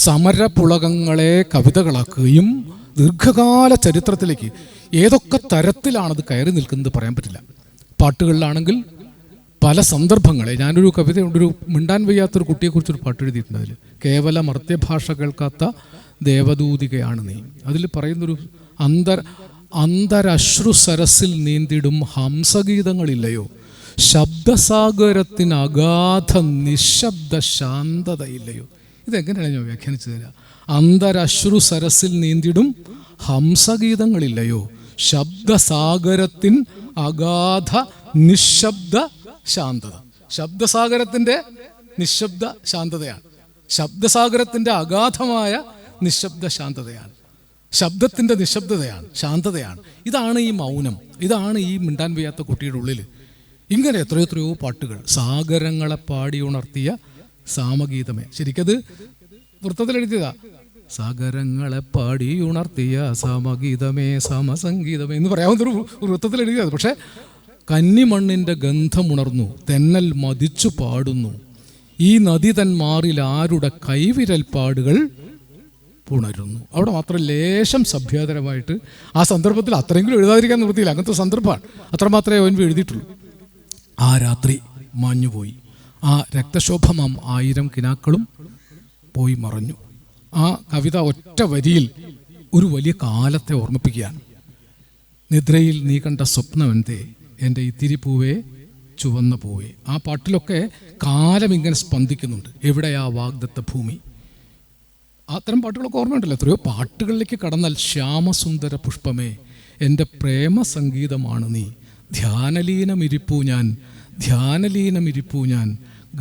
സമരപുളകങ്ങളെ കവിതകളാക്കുകയും ദീർഘകാല ചരിത്രത്തിലേക്ക് ഏതൊക്കെ തരത്തിലാണത് കയറി നിൽക്കുന്നത് പറയാൻ പറ്റില്ല. പാട്ടുകളിലാണെങ്കിൽ പല സന്ദർഭങ്ങളെ, ഞാനൊരു കവിതയുണ്ട്, ഒരു മിണ്ടാൻ വയ്യാത്തൊരു കുട്ടിയെക്കുറിച്ചൊരു പാട്ട് എഴുതിയിട്ടുണ്ട്. അതിൽ കേവല മർത്യഭാഷ കേൾക്കാത്ത ദേവദൂതികയാണ് നീ. അതിൽ പറയുന്നൊരു അന്തരശ്രു സരസിൽ നീന്തിടും ഹംസഗീതങ്ങളില്ലയോ, ശബ്ദസാഗരത്തിന് അഗാധ നിശബ്ദ ശാന്തതയില്ലയോ. ഇതെങ്ങനെയാണ് ഞാൻ വ്യാഖ്യാനിച്ചു തരാം? അന്തരശ്രു സരസിൽ നീന്തിടും ഹംസഗീതങ്ങളില്ലയോ, ശബ്ദസാഗരത്തിൻ അഗാധ നിശബ്ദ ശാന്തത. ശബ്ദസാഗരത്തിൻ്റെ നിശബ്ദ ശാന്തതയാണ്. ശബ്ദസാഗരത്തിൻ്റെ അഗാധമായ നിശബ്ദ ശാന്തതയാണ്. ശബ്ദത്തിൻ്റെ നിശബ്ദതയാണ്, ശാന്തതയാണ്. ഇതാണ് ഈ മൗനം. ഇതാണ് ഈ മിണ്ടാൻ വയ്യാത്ത കുട്ടിയുടെ ഉള്ളിൽ. ഇങ്ങനെ എത്രയോ പാട്ടുകൾ സാഗരങ്ങളെ പാടി ഉണർത്തിയ സാമഗീതമേ. ശരിക്കത് വൃത്തത്തിലെഴുതിയതാ. സാഗരങ്ങളെ പാടി ഉണർത്തിയ സാമഗീതമേ സമസംഗീതമേ എന്ന് പറയാവുന്നൊരു വൃത്തത്തിലെഴുതിയത്. പക്ഷേ കന്നിമണ്ണിൻ്റെ ഗന്ധമുണർന്നു, തെന്നൽ മതിച്ചു പാടുന്നു, ഈ നദി തൻ മാറിൽ ആരുടെ കൈവിരൽ പാടുകൾ ഉണരുന്നു. അവിടെ മാത്രം ലേശം സഭ്യതരമായിട്ട് ആ സന്ദർഭത്തിൽ അത്രയെങ്കിലും എഴുതാതിരിക്കാൻ നിവൃത്തിയില്ല. അങ്ങനത്തെ സന്ദർഭമാണ്. അത്രമാത്രമേ ONV എഴുതിയിട്ടുള്ളൂ. ആ രാത്രി മാഞ്ഞുപോയി, ആ രക്തശോഭമാം 1000 കിനാക്കളും പോയി മറഞ്ഞു. ആ കവിത ഒറ്റ വരിയിൽ ഒരു വലിയ കാലത്തെ ഓർമ്മിപ്പിക്കുകയാണ്. നിദ്രയിൽ നീ കണ്ട സ്വപ്നമെന്തേ, എൻ്റെ ഇത്തിരിപ്പൂവേ ചുവന്ന പൂവേ. ആ പാട്ടിലൊക്കെ കാലം ഇങ്ങനെ സ്പന്ദിക്കുന്നുണ്ട്. എവിടെയാ വാഗ്ദത്ത ഭൂമി? അത്തരം പാട്ടുകളൊക്കെ ഓർമ്മയുണ്ടല്ലോ. എത്രയോ പാട്ടുകളിലേക്ക് കടന്നാൽ ശ്യാമസുന്ദര പുഷ്പമേ, എൻ്റെ പ്രേമ സംഗീതമാണ് നീ, ധ്യാനലീനമിരിപ്പൂ ഞാൻ, ധ്യാനലീനമിരിപ്പൂ ഞാൻ,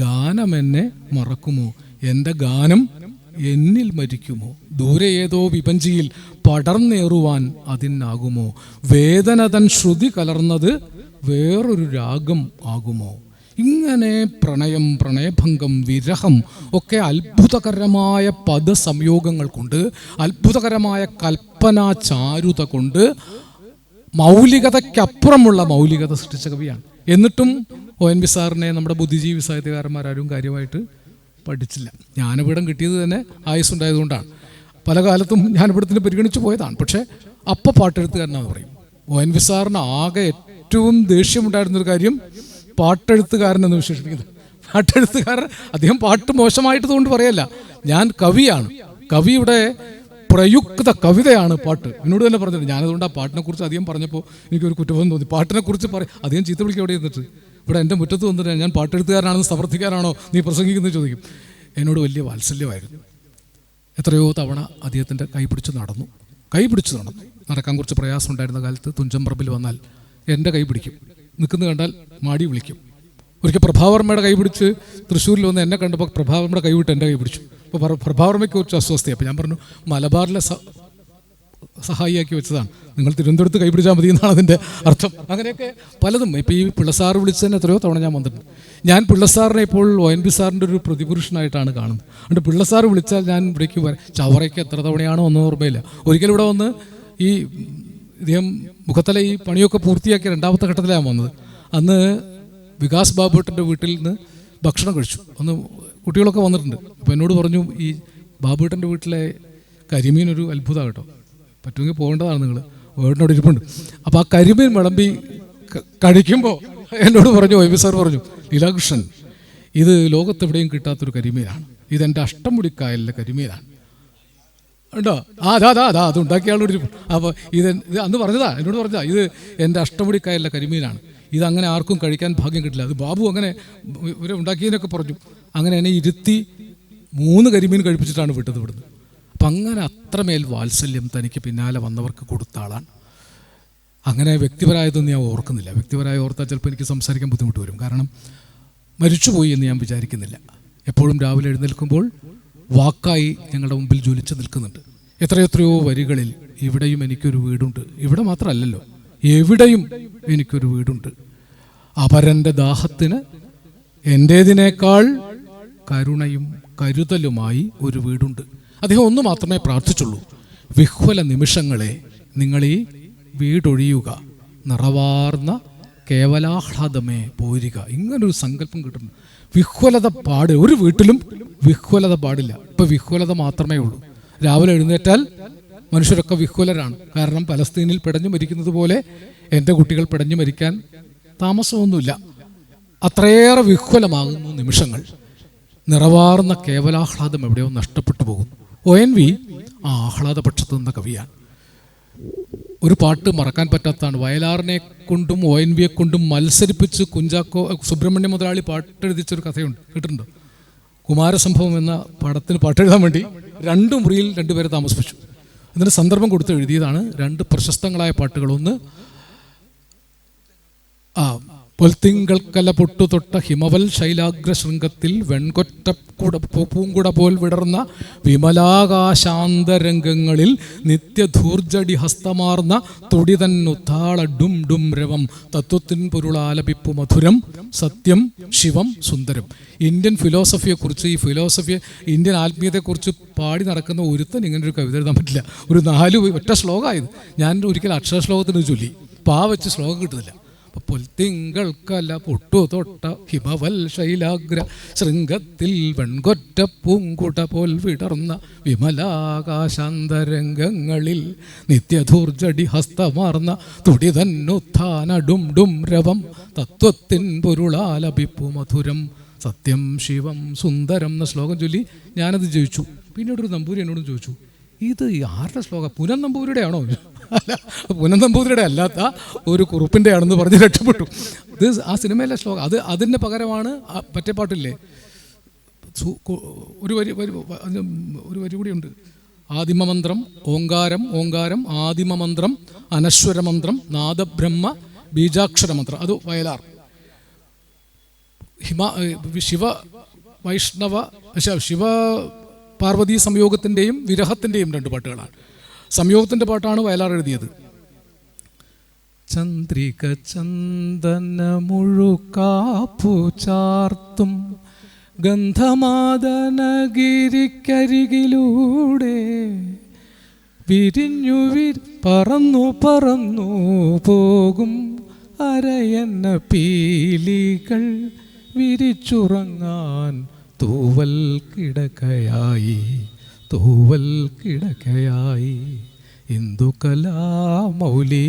ഗാനമെന്നെ മറക്കുമോ, എൻ്റെ ഗാനം എന്നിൽ മരിക്കുമോ, ദൂരെ ഏതോ വിപഞ്ചിയിൽ പടർന്നേറുവാൻ അതിനാകുമോ, വേദന തൻ ശ്രുതി കലർന്നത് വേറൊരു രാഗം ആകുമോ. ഇങ്ങനെ പ്രണയം, പ്രണയഭംഗം, വിരഹം ഒക്കെ അത്ഭുതകരമായ പദസംയോഗങ്ങൾ കൊണ്ട്, അത്ഭുതകരമായ കൽപ്പനാ ചാരുത കൊണ്ട് മൗലികതയ്ക്കപ്പുറമുള്ള മൗലികത സൃഷ്ടിച്ച കവിയാണ്. എന്നിട്ടും ONV സാറിനെ നമ്മുടെ ബുദ്ധിജീവി സാഹിത്യകാരന്മാരും കാര്യമായിട്ട് പഠിച്ചില്ല. ജ്ഞാനപീഠം കിട്ടിയത് തന്നെ ആയുസ്സുണ്ടായതുകൊണ്ടാണ്. പല കാലത്തും ജ്ഞാനപീഠത്തിന് പരിഗണിച്ചു പോയതാണ്. പക്ഷേ പാട്ടെഴുത്തുകാരനാന്ന് പറയും. ONV സാറിന് ആകെ ഏറ്റവും ദേഷ്യമുണ്ടായിരുന്നൊരു കാര്യം പാട്ടെഴുത്തുകാരനെന്ന് വിശേഷിപ്പിക്കുന്നത്. പാട്ടെഴുത്തുകാരൻ, അദ്ദേഹം പാട്ട് മോശമായിട്ട് കൊണ്ട് പറയല്ല, ഞാൻ കവിയാണ്, കവിയുടെ പ്രയുക്ത കവിതയാണ് പാട്ട്. എന്നോട് തന്നെ പറഞ്ഞത്. ഞാനതുകൊണ്ട് ആ പാട്ടിനെ കുറിച്ച് അധികം പറഞ്ഞപ്പോൾ എനിക്കൊരു കുറ്റബോധം തോന്നി. പാട്ടിനെ കുറിച്ച് അധികം ചീത്ത വിളിക്കുക എവിടെ ഇരുന്നിട്ട് ഇവിടെ എൻ്റെ മുറ്റത്ത് വന്നിട്ട് ഞാൻ പാട്ടെഴുത്തുകാരനാണെന്ന് സമർത്ഥിക്കാനാണോ നീ പ്രസംഗിക്കുന്നത് ചോദിക്കും. എന്നോട് വലിയ വാത്സല്യമായിരുന്നു. എത്രയോ തവണ അദ്ദേഹത്തിൻ്റെ കൈ പിടിച്ച് നടന്നു. നടക്കാൻ കുറച്ച് പ്രയാസം ഉണ്ടായിരുന്ന കാലത്ത് തുഞ്ചൻപറമ്പിൽ വന്നാൽ എൻ്റെ കൈ പിടിക്കും, നിൽക്കുന്നത് കണ്ടാൽ മാടി വിളിക്കും. ഒരിക്കൽ പ്രഭാവർമ്മയുടെ കൈ പിടിച്ച് തൃശ്ശൂരിൽ വന്ന് എന്നെ കണ്ടപ്പോൾ പ്രഭാവർമ്മയുടെ കൈ വിട്ട് എൻ്റെ കൈ പിടിച്ചു. അപ്പോൾ പ്രഭാവർമ്മയ്ക്ക് കുറച്ച് അസ്വസ്ഥയാണ്. അപ്പോൾ ഞാൻ പറഞ്ഞു, മലബാറിലെ സഹായിയാക്കി വെച്ചതാണ്, നിങ്ങൾ തിരുവനന്തപുരത്ത് കൈ പിടിച്ചാൽ മതി എന്നാണ് അതിൻ്റെ അർത്ഥം. അങ്ങനെയൊക്കെ പലതും. ഇപ്പോൾ ഈ പിള്ളസാറ് വിളിച്ചതിന് എത്രയോ തവണ ഞാൻ വന്നിട്ടുണ്ട്. ഞാൻ പിള്ളസാറിനെ ഇപ്പോൾ ONV സാറിൻ്റെ ഒരു പ്രതിപുരുഷനായിട്ടാണ് കാണുന്നത്. അതുകൊണ്ട് പിള്ളസാറ് വിളിച്ചാൽ ഞാൻ ഇവിടേക്ക് ചവറയ്ക്ക് എത്ര തവണയാണോ ഒന്നും ഓർമ്മയില്ല. ഒരിക്കലും ഇവിടെ വന്ന് ഈ ഇദ്ദേഹം മുഖത്തല ഈ പണിയൊക്കെ പൂർത്തിയാക്കി 2ാമത്തെ ഘട്ടത്തിലാണ് വന്നത്. അന്ന് വികാസ് ബാബുട്ടൻ്റെ വീട്ടിൽ നിന്ന് ഭക്ഷണം കഴിച്ചു. അന്ന് കുട്ടികളൊക്കെ വന്നിട്ടുണ്ട്. അപ്പോൾ എന്നോട് പറഞ്ഞു, ഈ ബാബുട്ടൻ്റെ വീട്ടിലെ കരിമീൻ ഒരു അത്ഭുതമാണ് കേട്ടോ, പറ്റുമെങ്കിൽ പോകേണ്ടതാണ് നിങ്ങൾ, വീടിനോട് ഇരിപ്പുണ്ട്. അപ്പോൾ ആ കരിമീൻ വിളമ്പി കഴിക്കുമ്പോൾ എന്നോട് പറഞ്ഞു, ONV സാർ പറഞ്ഞു, ലീലാകൃഷ്ണൻ, ഇത് ലോകത്തെവിടെയും കിട്ടാത്തൊരു കരിമീനാണ്, ഇതെൻ്റെ അഷ്ടമുടിക്കായലിലെ കരിമീനാണ് ഉണ്ടോ. അതാ അത് ഉണ്ടാക്കിയ ആളോട്. അപ്പോൾ ഇത് അന്ന് പറഞ്ഞതാ, എന്നോട് പറഞ്ഞതാ, ഇത് എൻ്റെ അഷ്ടമുടിക്കായലിലെ കരിമീനാണ്, ഇതങ്ങനെ ആർക്കും കഴിക്കാൻ ഭാഗ്യം കിട്ടില്ല. അത് ബാബു അങ്ങനെ ഇവരെ ഉണ്ടാക്കിയതിനൊക്കെ പറഞ്ഞു. അങ്ങനെ എന്നെ ഇരുത്തി 3 കരിമീൻ കഴിപ്പിച്ചിട്ടാണ് വിട്ടത് ഇവിടുന്ന്. അപ്പം അങ്ങനെ അത്രമേൽ വാത്സല്യം തനിക്ക് പിന്നാലെ വന്നവർക്ക് കൊടുത്ത ആളാണ്. അങ്ങനെ വ്യക്തിപരമായതൊന്നും ഞാൻ ഓർക്കുന്നില്ല. വ്യക്തിപരമായി ഓർത്താൽ ചിലപ്പോൾ എനിക്ക് സംസാരിക്കാൻ ബുദ്ധിമുട്ട് വരും. കാരണം മരിച്ചുപോയി എന്ന് ഞാൻ വിചാരിക്കുന്നില്ല. എപ്പോഴും രാവിലെ എഴുന്നേൽക്കുമ്പോൾ വാക്കായി ഞങ്ങളുടെ മുമ്പിൽ ജ്വലിച്ച് നിൽക്കുന്നുണ്ട്. എത്രയെത്രയോ വരികളിൽ ഇവിടെയും എനിക്കൊരു വീടുണ്ട്. ഇവിടെ മാത്രമല്ലല്ലോ, എവിടെയും എനിക്കൊരു വീടുണ്ട്. അപരൻ്റെ ദാഹത്തിന് എൻ്റേതിനേക്കാൾ കരുണയും കരുതലുമായി ഒരു വീടുണ്ട്. അദ്ദേഹം ഒന്ന് മാത്രമേ പ്രാർത്ഥിച്ചുള്ളൂ, വിഹ്വല നിമിഷങ്ങളെ നിങ്ങൾ ഈ വീടൊഴിയുക, നിറവാർന്ന കേവലാഹ്ലാദമേ പോരുക. ഇങ്ങനൊരു സങ്കല്പം കിട്ടുന്നു. വിഹ്വലത ഒരു വീട്ടിലും വിഹ്വലത പാടില്ല. ഇപ്പം വിഹ്വലത മാത്രമേ ഉള്ളൂ. രാവിലെ എഴുന്നേറ്റാൽ മനുഷ്യരൊക്കെ വിഹ്വലരാണ്. കാരണം പലസ്തീനിൽ പിടഞ്ഞു മരിക്കുന്നത് പോലെ എൻ്റെ കുട്ടികൾ പിടഞ്ഞു മരിക്കാൻ താമസമൊന്നുമില്ല. അത്രയേറെ വിഹ്വലമാകുന്നു നിമിഷങ്ങൾ. നിറവാർന്ന കേവലാഹ്ലാദം എവിടെയോ നഷ്ടപ്പെട്ടു പോകുന്നു. ONV ആ ആഹ്ലാദപക്ഷത്ത് നിന്ന കവിയാണ്. ഒരു പാട്ട് മറക്കാൻ പറ്റാത്തതാണ്. വയലാറിനെ കൊണ്ടും ONVയെ കൊണ്ടും മത്സരിപ്പിച്ച് കുഞ്ചാക്കോ സുബ്രഹ്മണ്യ മുതലാളി പാട്ടെഴുതിച്ചൊരു കഥയുണ്ട്, കേട്ടിട്ടുണ്ടോ? കുമാരസംഭവം എന്ന പടത്തിന് പാട്ടെഴുതാൻ വേണ്ടി 2 മുറിയിൽ 2 പേരെ താമസിപ്പിച്ചു. അതിന് സന്ദർഭം കൊടുത്ത് എഴുതിയതാണ് 2 പ്രശസ്തങ്ങളായ പാട്ടുകൾ. ഒന്ന് പൊൽത്തിങ്കൽക്കല പൊട്ടുതൊട്ട ഹിമവൽ ശൈലാഗ്ര ശൃംഗത്തിൽ വെൺകൊറ്റ പൂങ്കുട പോൽ വിടർന്ന വിമലാകാശാന്തരംഗങ്ങളിൽ നിത്യധൂർജടി ഹസ്തമാർന്ന തുടിതന്നുത്താള ഡും ഡും രവം തത്വത്തിൻ പൊരുളാലപിപ്പു മധുരം സത്യം ശിവം സുന്ദരം. ഇന്ത്യൻ ഫിലോസഫിയെക്കുറിച്ച്, ഈ ഇന്ത്യൻ ആത്മീയതയെക്കുറിച്ച് പാടി നടക്കുന്ന ഒരുത്തൻ ഇങ്ങനൊരു കവിത എഴുതാൻ പറ്റില്ല. ഒരു 4 ഒറ്റ ശ്ലോകമായത്. ഞാൻ ഒരിക്കൽ അക്ഷരശ്ലോകത്തിന് ചൊല്ലി, വെച്ച് ശ്ലോകം കിട്ടുന്നില്ല. പൊൽത്തിങ്കൾക്കല പൊട്ടുതൊട്ട ഹിമവൽ ശൈലാഗ്ര ശൃംഗത്തിൽ വെൺകൊറ്റ പൂങ്കുട പോൽ വിടർന്ന വിമലാകാശാന്തരംഗങ്ങളിൽ നിത്യധൂർജടി ഹസ്തമാർന്ന തുടിതന്നുത്ഥാന ഡും ഡും രവം തത്വത്തിൻ പൊരുളാലപിപ്പു മധുരം സത്യം ശിവം സുന്ദരം എന്ന ശ്ലോകം ചൊല്ലി ഞാനത് ജയിച്ചു. പിന്നീട് ഒരു നമ്പൂരി എന്നോടും ചോദിച്ചു, ഇത് ആരുടെ ശ്ലോകം? പുനൻ നമ്പൂതിരിയുടെ ആണോ? അല്ല, പുനൻ നമ്പൂതിരിയുടെ അല്ലാത്ത ഒരു കുറുപ്പിൻ്റെ ആണെന്ന് പറഞ്ഞ് രക്ഷപ്പെട്ടു. ഇത് ആ സിനിമയിലെ ശ്ലോകം. അതിന് പകരമാണ് മറ്റേ പാട്ടില്ലേ, ഒരു വരി കൂടിയുണ്ട്. ആദിമമന്ത്രം ഓങ്കാരം ഓങ്കാരം ആദിമമന്ത്രം അനശ്വരമന്ത്രം നാദബ്രഹ്മ ബീജാക്ഷരമന്ത്രം. അത് വയലാർ. ശിവ പാർവതി സംയോഗത്തിൻ്റെയും വിരഹത്തിൻ്റെയും 2 പാട്ടുകളാണ്. സംയോഗത്തിൻ്റെ പാട്ടാണ് വയലാർ എഴുതിയത്. ചന്ദ്രിക ചന്ദനമുഴുക്കാപ്പു ചാർത്തും ഗന്ധമാദനഗിരിക്കരികിലൂടെ വിരിഞ്ഞു പറന്നു പറന്നു പോകും അരയന്ന പീലികൾ വിരിച്ചുറങ്ങാൻ തൂവൽ കിടക്കയായി ഇന്ദുകലാമൗലി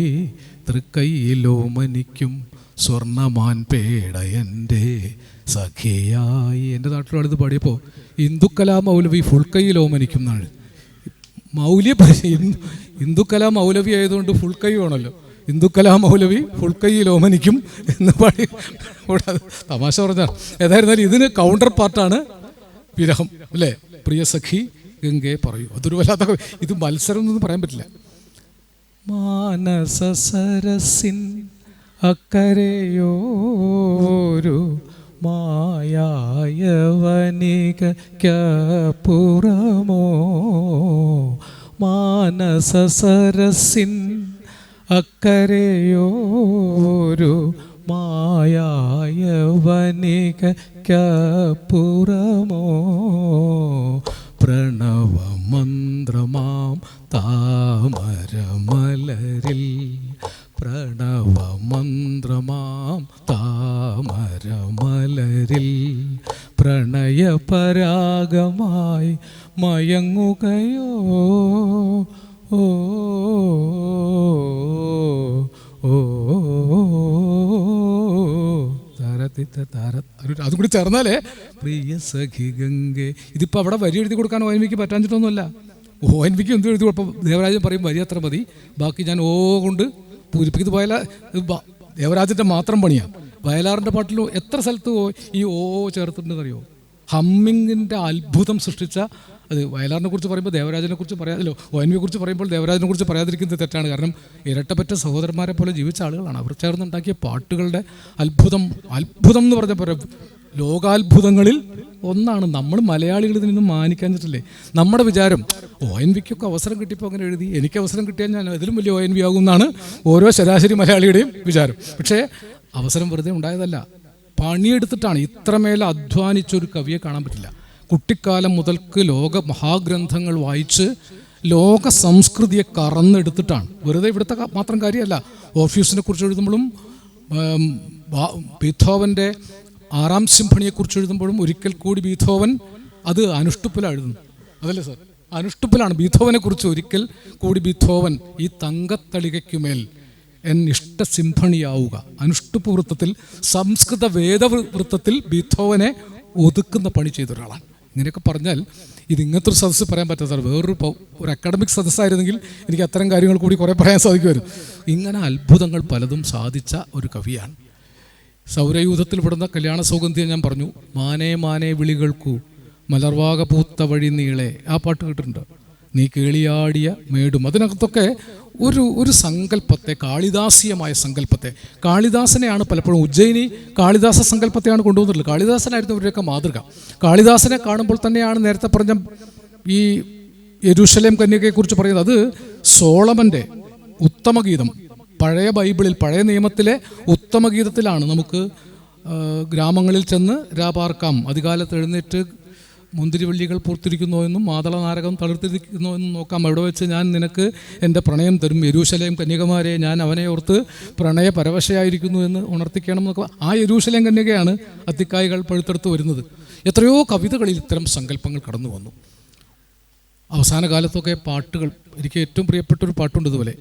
തൃക്കൈയിലോമനിക്കും സ്വർണ്ണമാൻ പേട എൻ്റെ സഖിയായി. എൻ്റെ നാട്ടിലടുത്ത് പാടിയപ്പോൾ ഇന്ദുക്കലാ മൗലവി ഫുൾ കൈയിലോമനിക്കും എന്നാണ്. ഇന്ദുക്കലാ മൗലവി ആയതുകൊണ്ട് ഫുൾ കൈ വേണമല്ലോ. ഇന്ദുക്കലാ മൗലവി ഫുൾ കൈയിലോമനിക്കും എന്ന് പാടി തമാശ പറഞ്ഞാണ്. ഏതായിരുന്നാലും ഇതിന് കൗണ്ടർ പാർട്ടാണ് വിരഹം അല്ലേ? പ്രിയ സഖി ഗംഗയെ പറയൂ. അതൊരു വല്ലാത്ത, ഇത് മത്സരം എന്നൊന്നും പറയാൻ പറ്റില്ല. മാനസ സരസിൻ അക്കരയോരു മായായവനികപ്പുറമോ, മാനസ സരസിൻ അക്കരയോരു മായായവനികപ്പുറമോ, പ്രണവമന്ത്രമാം താമരമലരിൽ, പ്രണവമന്ത്രമാം താമരമലരിൽ പ്രണയപരാഗമായി മയങ്ങുകയോ. ഓ ഓ അതും കൂടി ചേർന്നാലേ പ്രിയ സഖി ഗംഗെ. ഇതിപ്പോൾ അവിടെ വരി എഴുതി കൊടുക്കാൻ ONVക്ക് പറ്റാഞ്ഞിട്ടൊന്നുമല്ല. ONVക്ക് എന്ത് എഴുതി കൊടുപ്പം ദേവരാജൻ പറയും വരി അത്ര മതി, ബാക്കി ഞാൻ കൊണ്ട് പൂരിപ്പിക്കുന്നത്. ദേവരാജൻ്റെ മാത്രം പണിയാണ്. വയലാറിൻ്റെ പാട്ടിൽ എത്ര സ്ഥലത്ത് ഈ ചേർത്തിട്ടുണ്ടെന്നറിയോ? ഹമ്മിങ്ങിൻ്റെ അത്ഭുതം സൃഷ്ടിച്ച അത്. വയലാറിനെ കുറിച്ച് പറയുമ്പോൾ ദേവരാജനെ കുറിച്ച് പറയാതില്ലോ, ONVയെ കുറിച്ച് പറയുമ്പോൾ ദേവരാജനെ കുറിച്ച് പറയാതിരിക്കുന്നത് തെറ്റാണ്. കാരണം ഇരട്ടപ്പറ്റ സഹോദരന്മാരെ പോലെ ജീവിച്ച ആളുകളാണ് അവർ. ചേർന്നുണ്ടാക്കിയ പാട്ടുകളുടെ അത്ഭുതം എന്ന് പറഞ്ഞ പോലെ ലോകാത്ഭുതങ്ങളിൽ ഒന്നാണ്. നമ്മൾ മലയാളികൾ ഇതിൽ നിന്നും മാനിക്കാഞ്ഞിട്ടില്ലേ? നമ്മുടെ വിചാരം ONVക്കൊക്കെ അവസരം കിട്ടിയപ്പോൾ അങ്ങനെ എഴുതി, എനിക്ക് അവസരം കിട്ടിയാൽ ഞാൻ അതിലും വലിയ ONV ആകും എന്നാണ് ഓരോ ശരാശരി മലയാളിയുടെയും വിചാരം. പക്ഷേ അവസരം വെറുതെ ഉണ്ടായതല്ല, പണിയെടുത്തിട്ടാണ്. ഇത്രമേൽ അധ്വാനിച്ചൊരു കവിയെ കാണാൻ പറ്റില്ല. കുട്ടിക്കാലം മുതൽക്ക് ലോക മഹാഗ്രന്ഥങ്ങൾ വായിച്ച് ലോക സംസ്കൃതിയെ കറന്നെടുത്തിട്ടാണ്. വെറുതെ ഇവിടുത്തെ മാത്രം കാര്യമല്ല. ഓർഫ്യൂസിനെ കുറിച്ച് എഴുതുമ്പോഴും ബീഥോവൻ്റെ 6ാം സിംഫണിയെക്കുറിച്ച് എഴുതുമ്പോഴും ഒരിക്കൽ കൂടി ബീഥോവൻ അത് അനുഷ്ടുപ്പിലാണ് എഴുതുന്നത്. അതല്ലേ സാർ? അനുഷ്ടുപ്പിലാണ് ബീഥോവനെ കുറിച്ച് ഒരിക്കൽ കൂടി ബീഥോവൻ ഈ തങ്കത്തളികയ്ക്കുമേൽ ഇഷ്ട സിംഫണിയാവുക. അനുഷ്ടുപ്പ് വൃത്തത്തിൽ, സംസ്കൃത വേദവൃത്തത്തിൽ ബീഥോവനെ ഒതുക്കുന്ന പണി ചെയ്ത ഒരാളാണ്. ഇങ്ങനെയൊക്കെ പറഞ്ഞാൽ ഇത് ഇങ്ങനത്തെ ഒരു സദസ്സ് പറയാൻ പറ്റാത്ത, വേറൊരു അക്കാഡമിക് സദസ്സായിരുന്നെങ്കിൽ എനിക്ക് അത്തരം കാര്യങ്ങൾ കൂടി കുറേ പറയാൻ സാധിക്കുമായിരുന്നു. ഇങ്ങനെ അത്ഭുതങ്ങൾ പലതും സാധിച്ച ഒരു കവിയാണ്. സൗരയൂഥത്തിൽ വിടുന്ന കല്യാണ സൗഗന്ധിയം ഞാൻ പറഞ്ഞു. മാനേ മാനേ വിളികൾക്കു മലർവാക പൂത്ത വഴി നീളെ, ആ പാട്ട് കേട്ടിട്ടുണ്ട്. നീ കേളിയാടിയ മേടും. അതിനകത്തൊക്കെ ഒരു സങ്കല്പത്തെ, കാളിദാസീയമായ സങ്കല്പത്തെ, കാളിദാസനെയാണ് പലപ്പോഴും ഉജ്ജയിനി കാളിദാസ സങ്കല്പത്തെയാണ് കൊണ്ടുവന്നിട്ടുള്ളത്. കാളിദാസനായിരുന്നു ഇവരുടെയൊക്കെ മാതൃക. കാളിദാസനെ കാണുമ്പോൾ തന്നെയാണ് നേരത്തെ പറഞ്ഞ ഈ യെരൂശലേം കന്യകയെക്കുറിച്ച് പറയുന്നത്. അത് സോളമൻ്റെ ഉത്തമഗീതം, പഴയ ബൈബിളിൽ, പഴയ നിയമത്തിലെ ഉത്തമഗീതത്തിലാണ് നമുക്ക് ഗ്രാമങ്ങളിൽ ചെന്ന് രാപാർക്കാം, അതികാലത്ത് എഴുന്നേറ്റ് മുന്തിരിവള്ളികൾ പൂർത്തിരിക്കുന്നോ എന്നും മാതള നാരകം തളിർത്തിരിക്കുന്നോ എന്നും നോക്കാം, അവിടെ വെച്ച് ഞാൻ നിനക്ക് എൻ്റെ പ്രണയം തരും, യെരൂശലേം കന്യകമാരെ ഞാൻ അവനെ ഓർത്ത് പ്രണയ പരവശയായിരിക്കുന്നു എന്ന് ഉണർത്തിക്കണം എന്നൊക്കെ. ആ യെരൂശലേം കന്യകയാണ് അത്തിക്കായ്കൾ പഴുത്തെടുത്ത് വരുന്നത്. എത്രയോ കവിതകളിൽ ഇത്തരം സങ്കല്പങ്ങൾ കടന്നു വന്നു. അവസാന കാലത്തൊക്കെ പാട്ടുകൾ, എനിക്ക് ഏറ്റവും പ്രിയപ്പെട്ടൊരു പാട്ടുണ്ട് ഇതുപോലെ.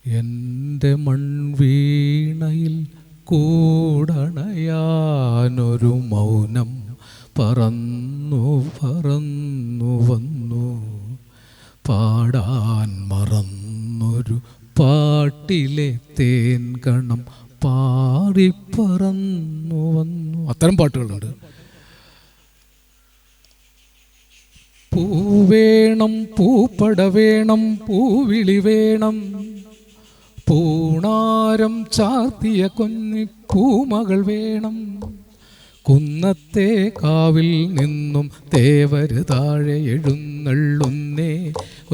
എൻ്റെ മൺവീണയിൽ കൂടണയാനൊരു മൗനം പറന്നു പറന്നു വന്നു, പാടാൻ മറന്നൊരു പാട്ടിലെ തേൻ കണം പാറിപ്പറന്നു വന്നു. അത്തരം പാട്ടുകളുണ്ട്. പൂവേണം, പൂപ്പട വേണം, പൂവിളി വേണം, പൂണാരം ചാർത്തിയ കൊന്നി പൂമകൾ വേണം, കുന്നത്തെ കാവിൽ നിന്നും തേവര് താഴെ എഴുന്നള്ളുന്നേ,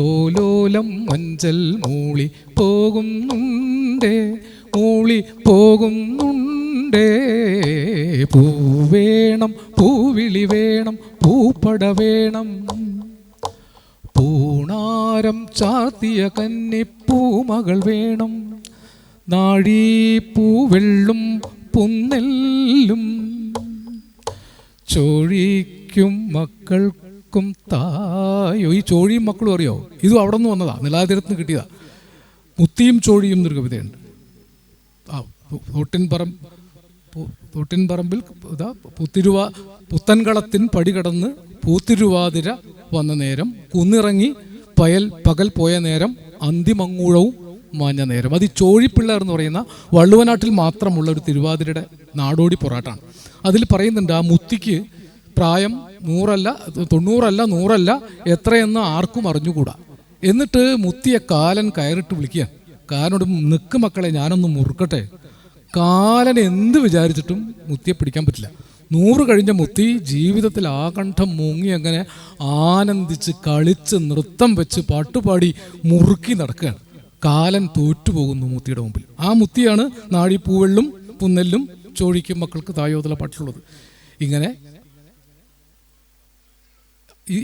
ഓലോലം മഞ്ചൽ മൂളി പോകുന്നുണ്ടേ, മൂളി പോകുന്നുണ്ടേ. പൂവേണം, പൂവിളി വേണം, പൂപ്പട വേണം, പൂണാരം ചാർത്തിയ കന്നിപ്പൂമകൾ വേണം, നാഴീപ്പൂവെള്ളും പുന്നെല്ലും ചോഴിക്കും മക്കൾക്കും തായോ. ഈ ചോഴിയും മക്കളും അറിയോ? ഇതും അവിടെ നിന്ന് വന്നതാ, നിലാതീരത്ത് നിന്ന് കിട്ടിയതാ. മുത്തിയും ചോഴിയും എന്നൊരു കവിതയുണ്ട്. തോട്ടിൻപറമ്പിൽ പുത്തൻകളത്തിൻ പടി കടന്ന് പൂത്തിരുവാതിര വന്ന നേരം, കുന്നിറങ്ങി പകൽ പോയ നേരം, അന്തിമങ്ങൂഴവും മാഞ്ഞ നേരം. അത് ഈ ചോഴിപ്പിള്ള എന്ന് പറയുന്ന വള്ളുവനാട്ടിൽ മാത്രമുള്ള ഒരു തിരുവാതിരയുടെ നാടോടി പൊറാട്ടാണ്. അതിൽ പറയുന്നുണ്ട്, ആ മുത്തിക്ക് പ്രായം 90 എത്രയെന്ന് ആർക്കും അറിഞ്ഞുകൂടാ. എന്നിട്ട് മുത്തിയെ കാലൻ കയറിട്ട് വിളിക്കുക. കാലനോട്, നിക്ക് മക്കളെ, ഞാനൊന്ന് മുറുക്കട്ടെ. കാലൻ എന്ത് വിചാരിച്ചിട്ടും മുത്തിയെ പിടിക്കാൻ പറ്റില്ല. 100 കഴിഞ്ഞ മുത്തി ജീവിതത്തിൽ ആകണ്ഠം മുങ്ങി അങ്ങനെ ആനന്ദിച്ച് കളിച്ച് നൃത്തം വെച്ച് പാട്ടുപാടി മുറുക്കി നടക്കുകയാണ്. കാലൻ തോറ്റുപോകുന്നു മുത്തിയുടെ മുമ്പിൽ. ആ മുത്തിയാണ് നാഴിപ്പൂവെള്ളും പുന്നെല്ലും ചോഴിക്കും മക്കൾക്ക് തായോതല പാട്ടിലുള്ളത്. ഇങ്ങനെ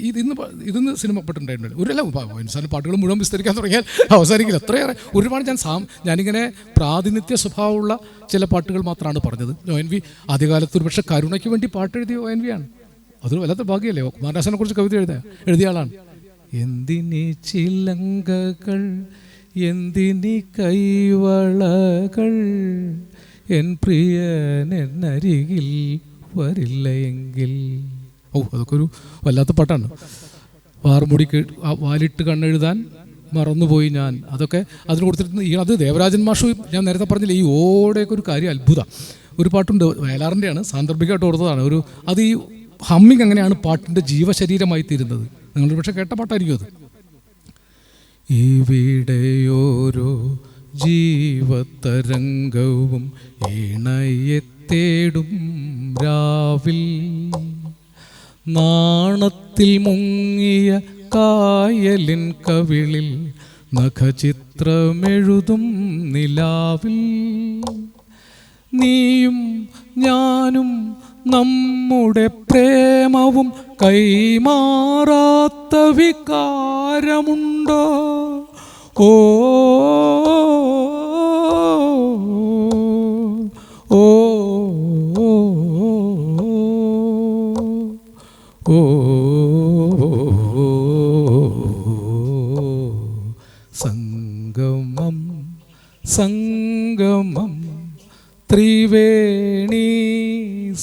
ഇതിന്ന് സിനിമ പെട്ടുണ്ടായിട്ടുണ്ട്. ഇൻസാൻ പാട്ടുകൾ മുഴുവൻ വിസ്തരിക്കാൻ തുടങ്ങിയാൽ അവസാനിക്കില്ല. അത്രയേറെ ഒരുപാട് ഞാനിങ്ങനെ പ്രാതിനിധ്യ സ്വഭാവമുള്ള ചില പാട്ടുകൾ മാത്രമാണ് പറഞ്ഞത്. ONV ആദ്യകാലത്ത് ഒരു പക്ഷേ കരുണയ്ക്ക് വേണ്ടി പാട്ടെഴുതിയ ONV ആണ്. അതൊരു വല്ലാത്ത ഭാഗ്യമല്ലേ. കുമാരനാശനെ കുറിച്ച് കവിത എഴുതിയ ആളാണ്. എന്തിനി ചിലങ്കകൾ, എന്തിനി കൈവളകൾ, എൻ പ്രിയനരികിൽ വരില്ല എങ്കിൽ. അതൊക്കെ ഒരു വല്ലാത്ത പാട്ടാണ്. വാർമുടി വാലിട്ട് കണ്ണെഴുതാൻ മറന്നുപോയി ഞാൻ. അതൊക്കെ അതിന് കൊടുത്തിട്ട് അത് ദേവരാജൻ മാഷു, ഞാൻ നേരത്തെ പറഞ്ഞില്ല, ഈ ഓടെയൊക്കെ ഒരു കാര്യം അത്ഭുതം. ഒരു പാട്ടുണ്ട്, വയലാറിൻ്റെയാണ്, സാന്ദർഭികമായിട്ട് ഓർത്തതാണ്. അത് ഈ ഹമ്മിങ് അങ്ങനെയാണ് പാട്ടിൻ്റെ ജീവശരീരമായി തീരുന്നത്. നിങ്ങൾ പക്ഷെ കേട്ട പാട്ടായിരിക്കും അത്. ഇവിടെയോരോ ജീവതരംഗവും ഇണയെ തേടും രാവിൽ, നാണത്തിൽ മുങ്ങിയ കായലിൻ കവിളിൽ നഖചിത്രമെഴുതും നിലാവിൽ, നീയും ഞാനും നമ്മുടെ പ്രേമവും കൈമാറാത്ത വികാരമുണ്ടോ? ഓ ഓ ഓ സംഗമം സംഗമം ത്രിവേണി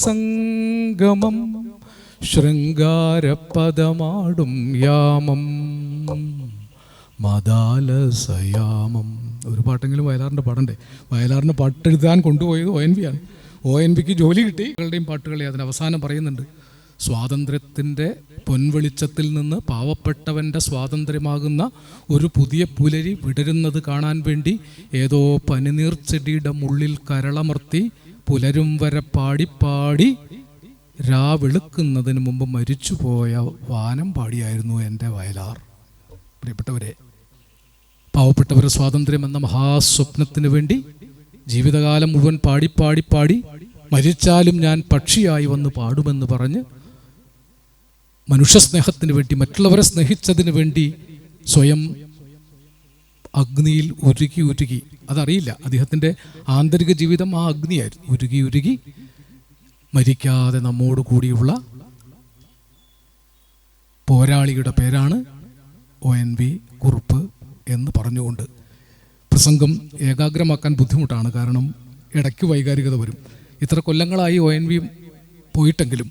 സംഗമം ശൃംഗാരപദമാടും യാമം മദാലസയാമം. ഒരു പാട്ടെങ്കിലും വയലാറിൻ്റെ പാടണ്ടേ. വയലാറിൻ്റെ പാട്ടെഴുതാൻ കൊണ്ടുപോയത് ONV ആണ്. ONVക്ക് ജോലി കിട്ടി. പാട്ടുകളെ അതിന് അവസാനം പറയുന്നുണ്ട്, സ്വാതന്ത്ര്യത്തിൻ്റെ പൊൻവെളിച്ചത്തിൽ നിന്ന് പാവപ്പെട്ടവൻ്റെ സ്വാതന്ത്ര്യമാകുന്ന ഒരു പുതിയ പുലരി വിടരുന്നത് കാണാൻ വേണ്ടി ഏതോ പനിനീർച്ചെടിയുടെ മുള്ളിൽ കരളമർത്തി പുലരും വരെ പാടിപ്പാടി രാവെളുക്കുന്നതിന് മുമ്പ് മരിച്ചുപോയ വാനം പാടിയായിരുന്നു എൻ്റെ വയലാർ. പ്രിയപ്പെട്ടവരെ, പാവപ്പെട്ടവരുടെ സ്വാതന്ത്ര്യം എന്ന മഹാസ്വപ്നത്തിന് വേണ്ടി ജീവിതകാലം മുഴുവൻ പാടി മരിച്ചാലും ഞാൻ പക്ഷിയായി വന്ന് പാടുമെന്ന് പറഞ്ഞ് മനുഷ്യസ്നേഹത്തിന് വേണ്ടി, മറ്റുള്ളവരെ സ്നേഹിച്ചതിന് വേണ്ടി സ്വയം അഗ്നിയിൽ ഉരുകി അതറിയില്ല, അദ്ദേഹത്തിൻ്റെ ആന്തരിക ജീവിതം ആ അഗ്നിയായിരുന്നു. ഉരുകി മരിക്കാതെ നമ്മോട് കൂടിയുള്ള പോരാളിയുടെ പേരാണ് ONV കുറുപ്പ് എന്ന് പറഞ്ഞുകൊണ്ട് പ്രസംഗം ഏകാഗ്രമാക്കാൻ ബുദ്ധിമുട്ടാണ്. കാരണം ഇടയ്ക്ക് വൈകാരികത വരും. ഇത്ര കൊല്ലങ്ങളായി ONV പോയിട്ടെങ്കിലും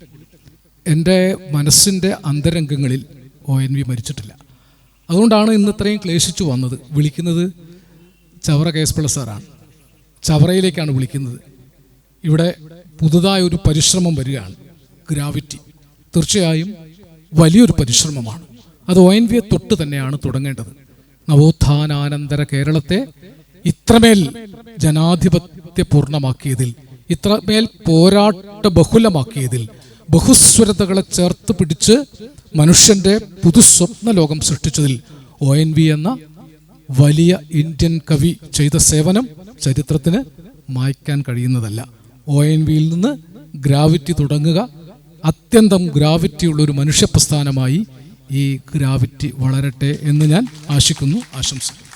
എൻ്റെ മനസ്സിൻ്റെ അന്തരംഗങ്ങളിൽ ONV മരിച്ചിട്ടില്ല. അതുകൊണ്ടാണ് ഇന്ന് ഇത്രയും ക്ലേശിച്ചു വന്നത്. വിളിക്കുന്നത് ചവറ KS പിള്ള സാറാണ്. ചവറയിലേക്കാണ് വിളിക്കുന്നത്. ഇവിടെ പുതുതായൊരു പരിശ്രമം വരികയാണ്, ഗ്രാവിറ്റി. തീർച്ചയായും വലിയൊരു പരിശ്രമമാണ്. അത് ONVയെ തൊട്ട് തന്നെയാണ് തുടങ്ങേണ്ടത്. നവോത്ഥാനാനന്തര കേരളത്തെ ഇത്രമേൽ ജനാധിപത്യപൂർണമാക്കിയതിൽ, ഇത്രമേൽ പോരാട്ട ബഹുലമാക്കിയതിൽ, ബഹുസ്വരതകളെ ചേർത്ത് പിടിച്ച് മനുഷ്യൻ്റെ പുതുസ്വപ്ന ലോകം സൃഷ്ടിച്ചതിൽ ONV എന്ന വലിയ ഇന്ത്യൻ കവി ചെയ്ത സേവനം ചരിത്രത്തിന് മായ്ക്കാൻ കഴിയുന്നതല്ല. ONVയിൽ നിന്ന് ഗ്രാവിറ്റി തുടങ്ങുക, അത്യന്തം ഗ്രാവിറ്റിയുള്ളൊരു മനുഷ്യപ്രസ്ഥാനമായി ഈ ഗ്രാവിറ്റി വളരട്ടെ എന്ന് ഞാൻ ആശിക്കുന്നു, ആശംസിക്കുന്നു.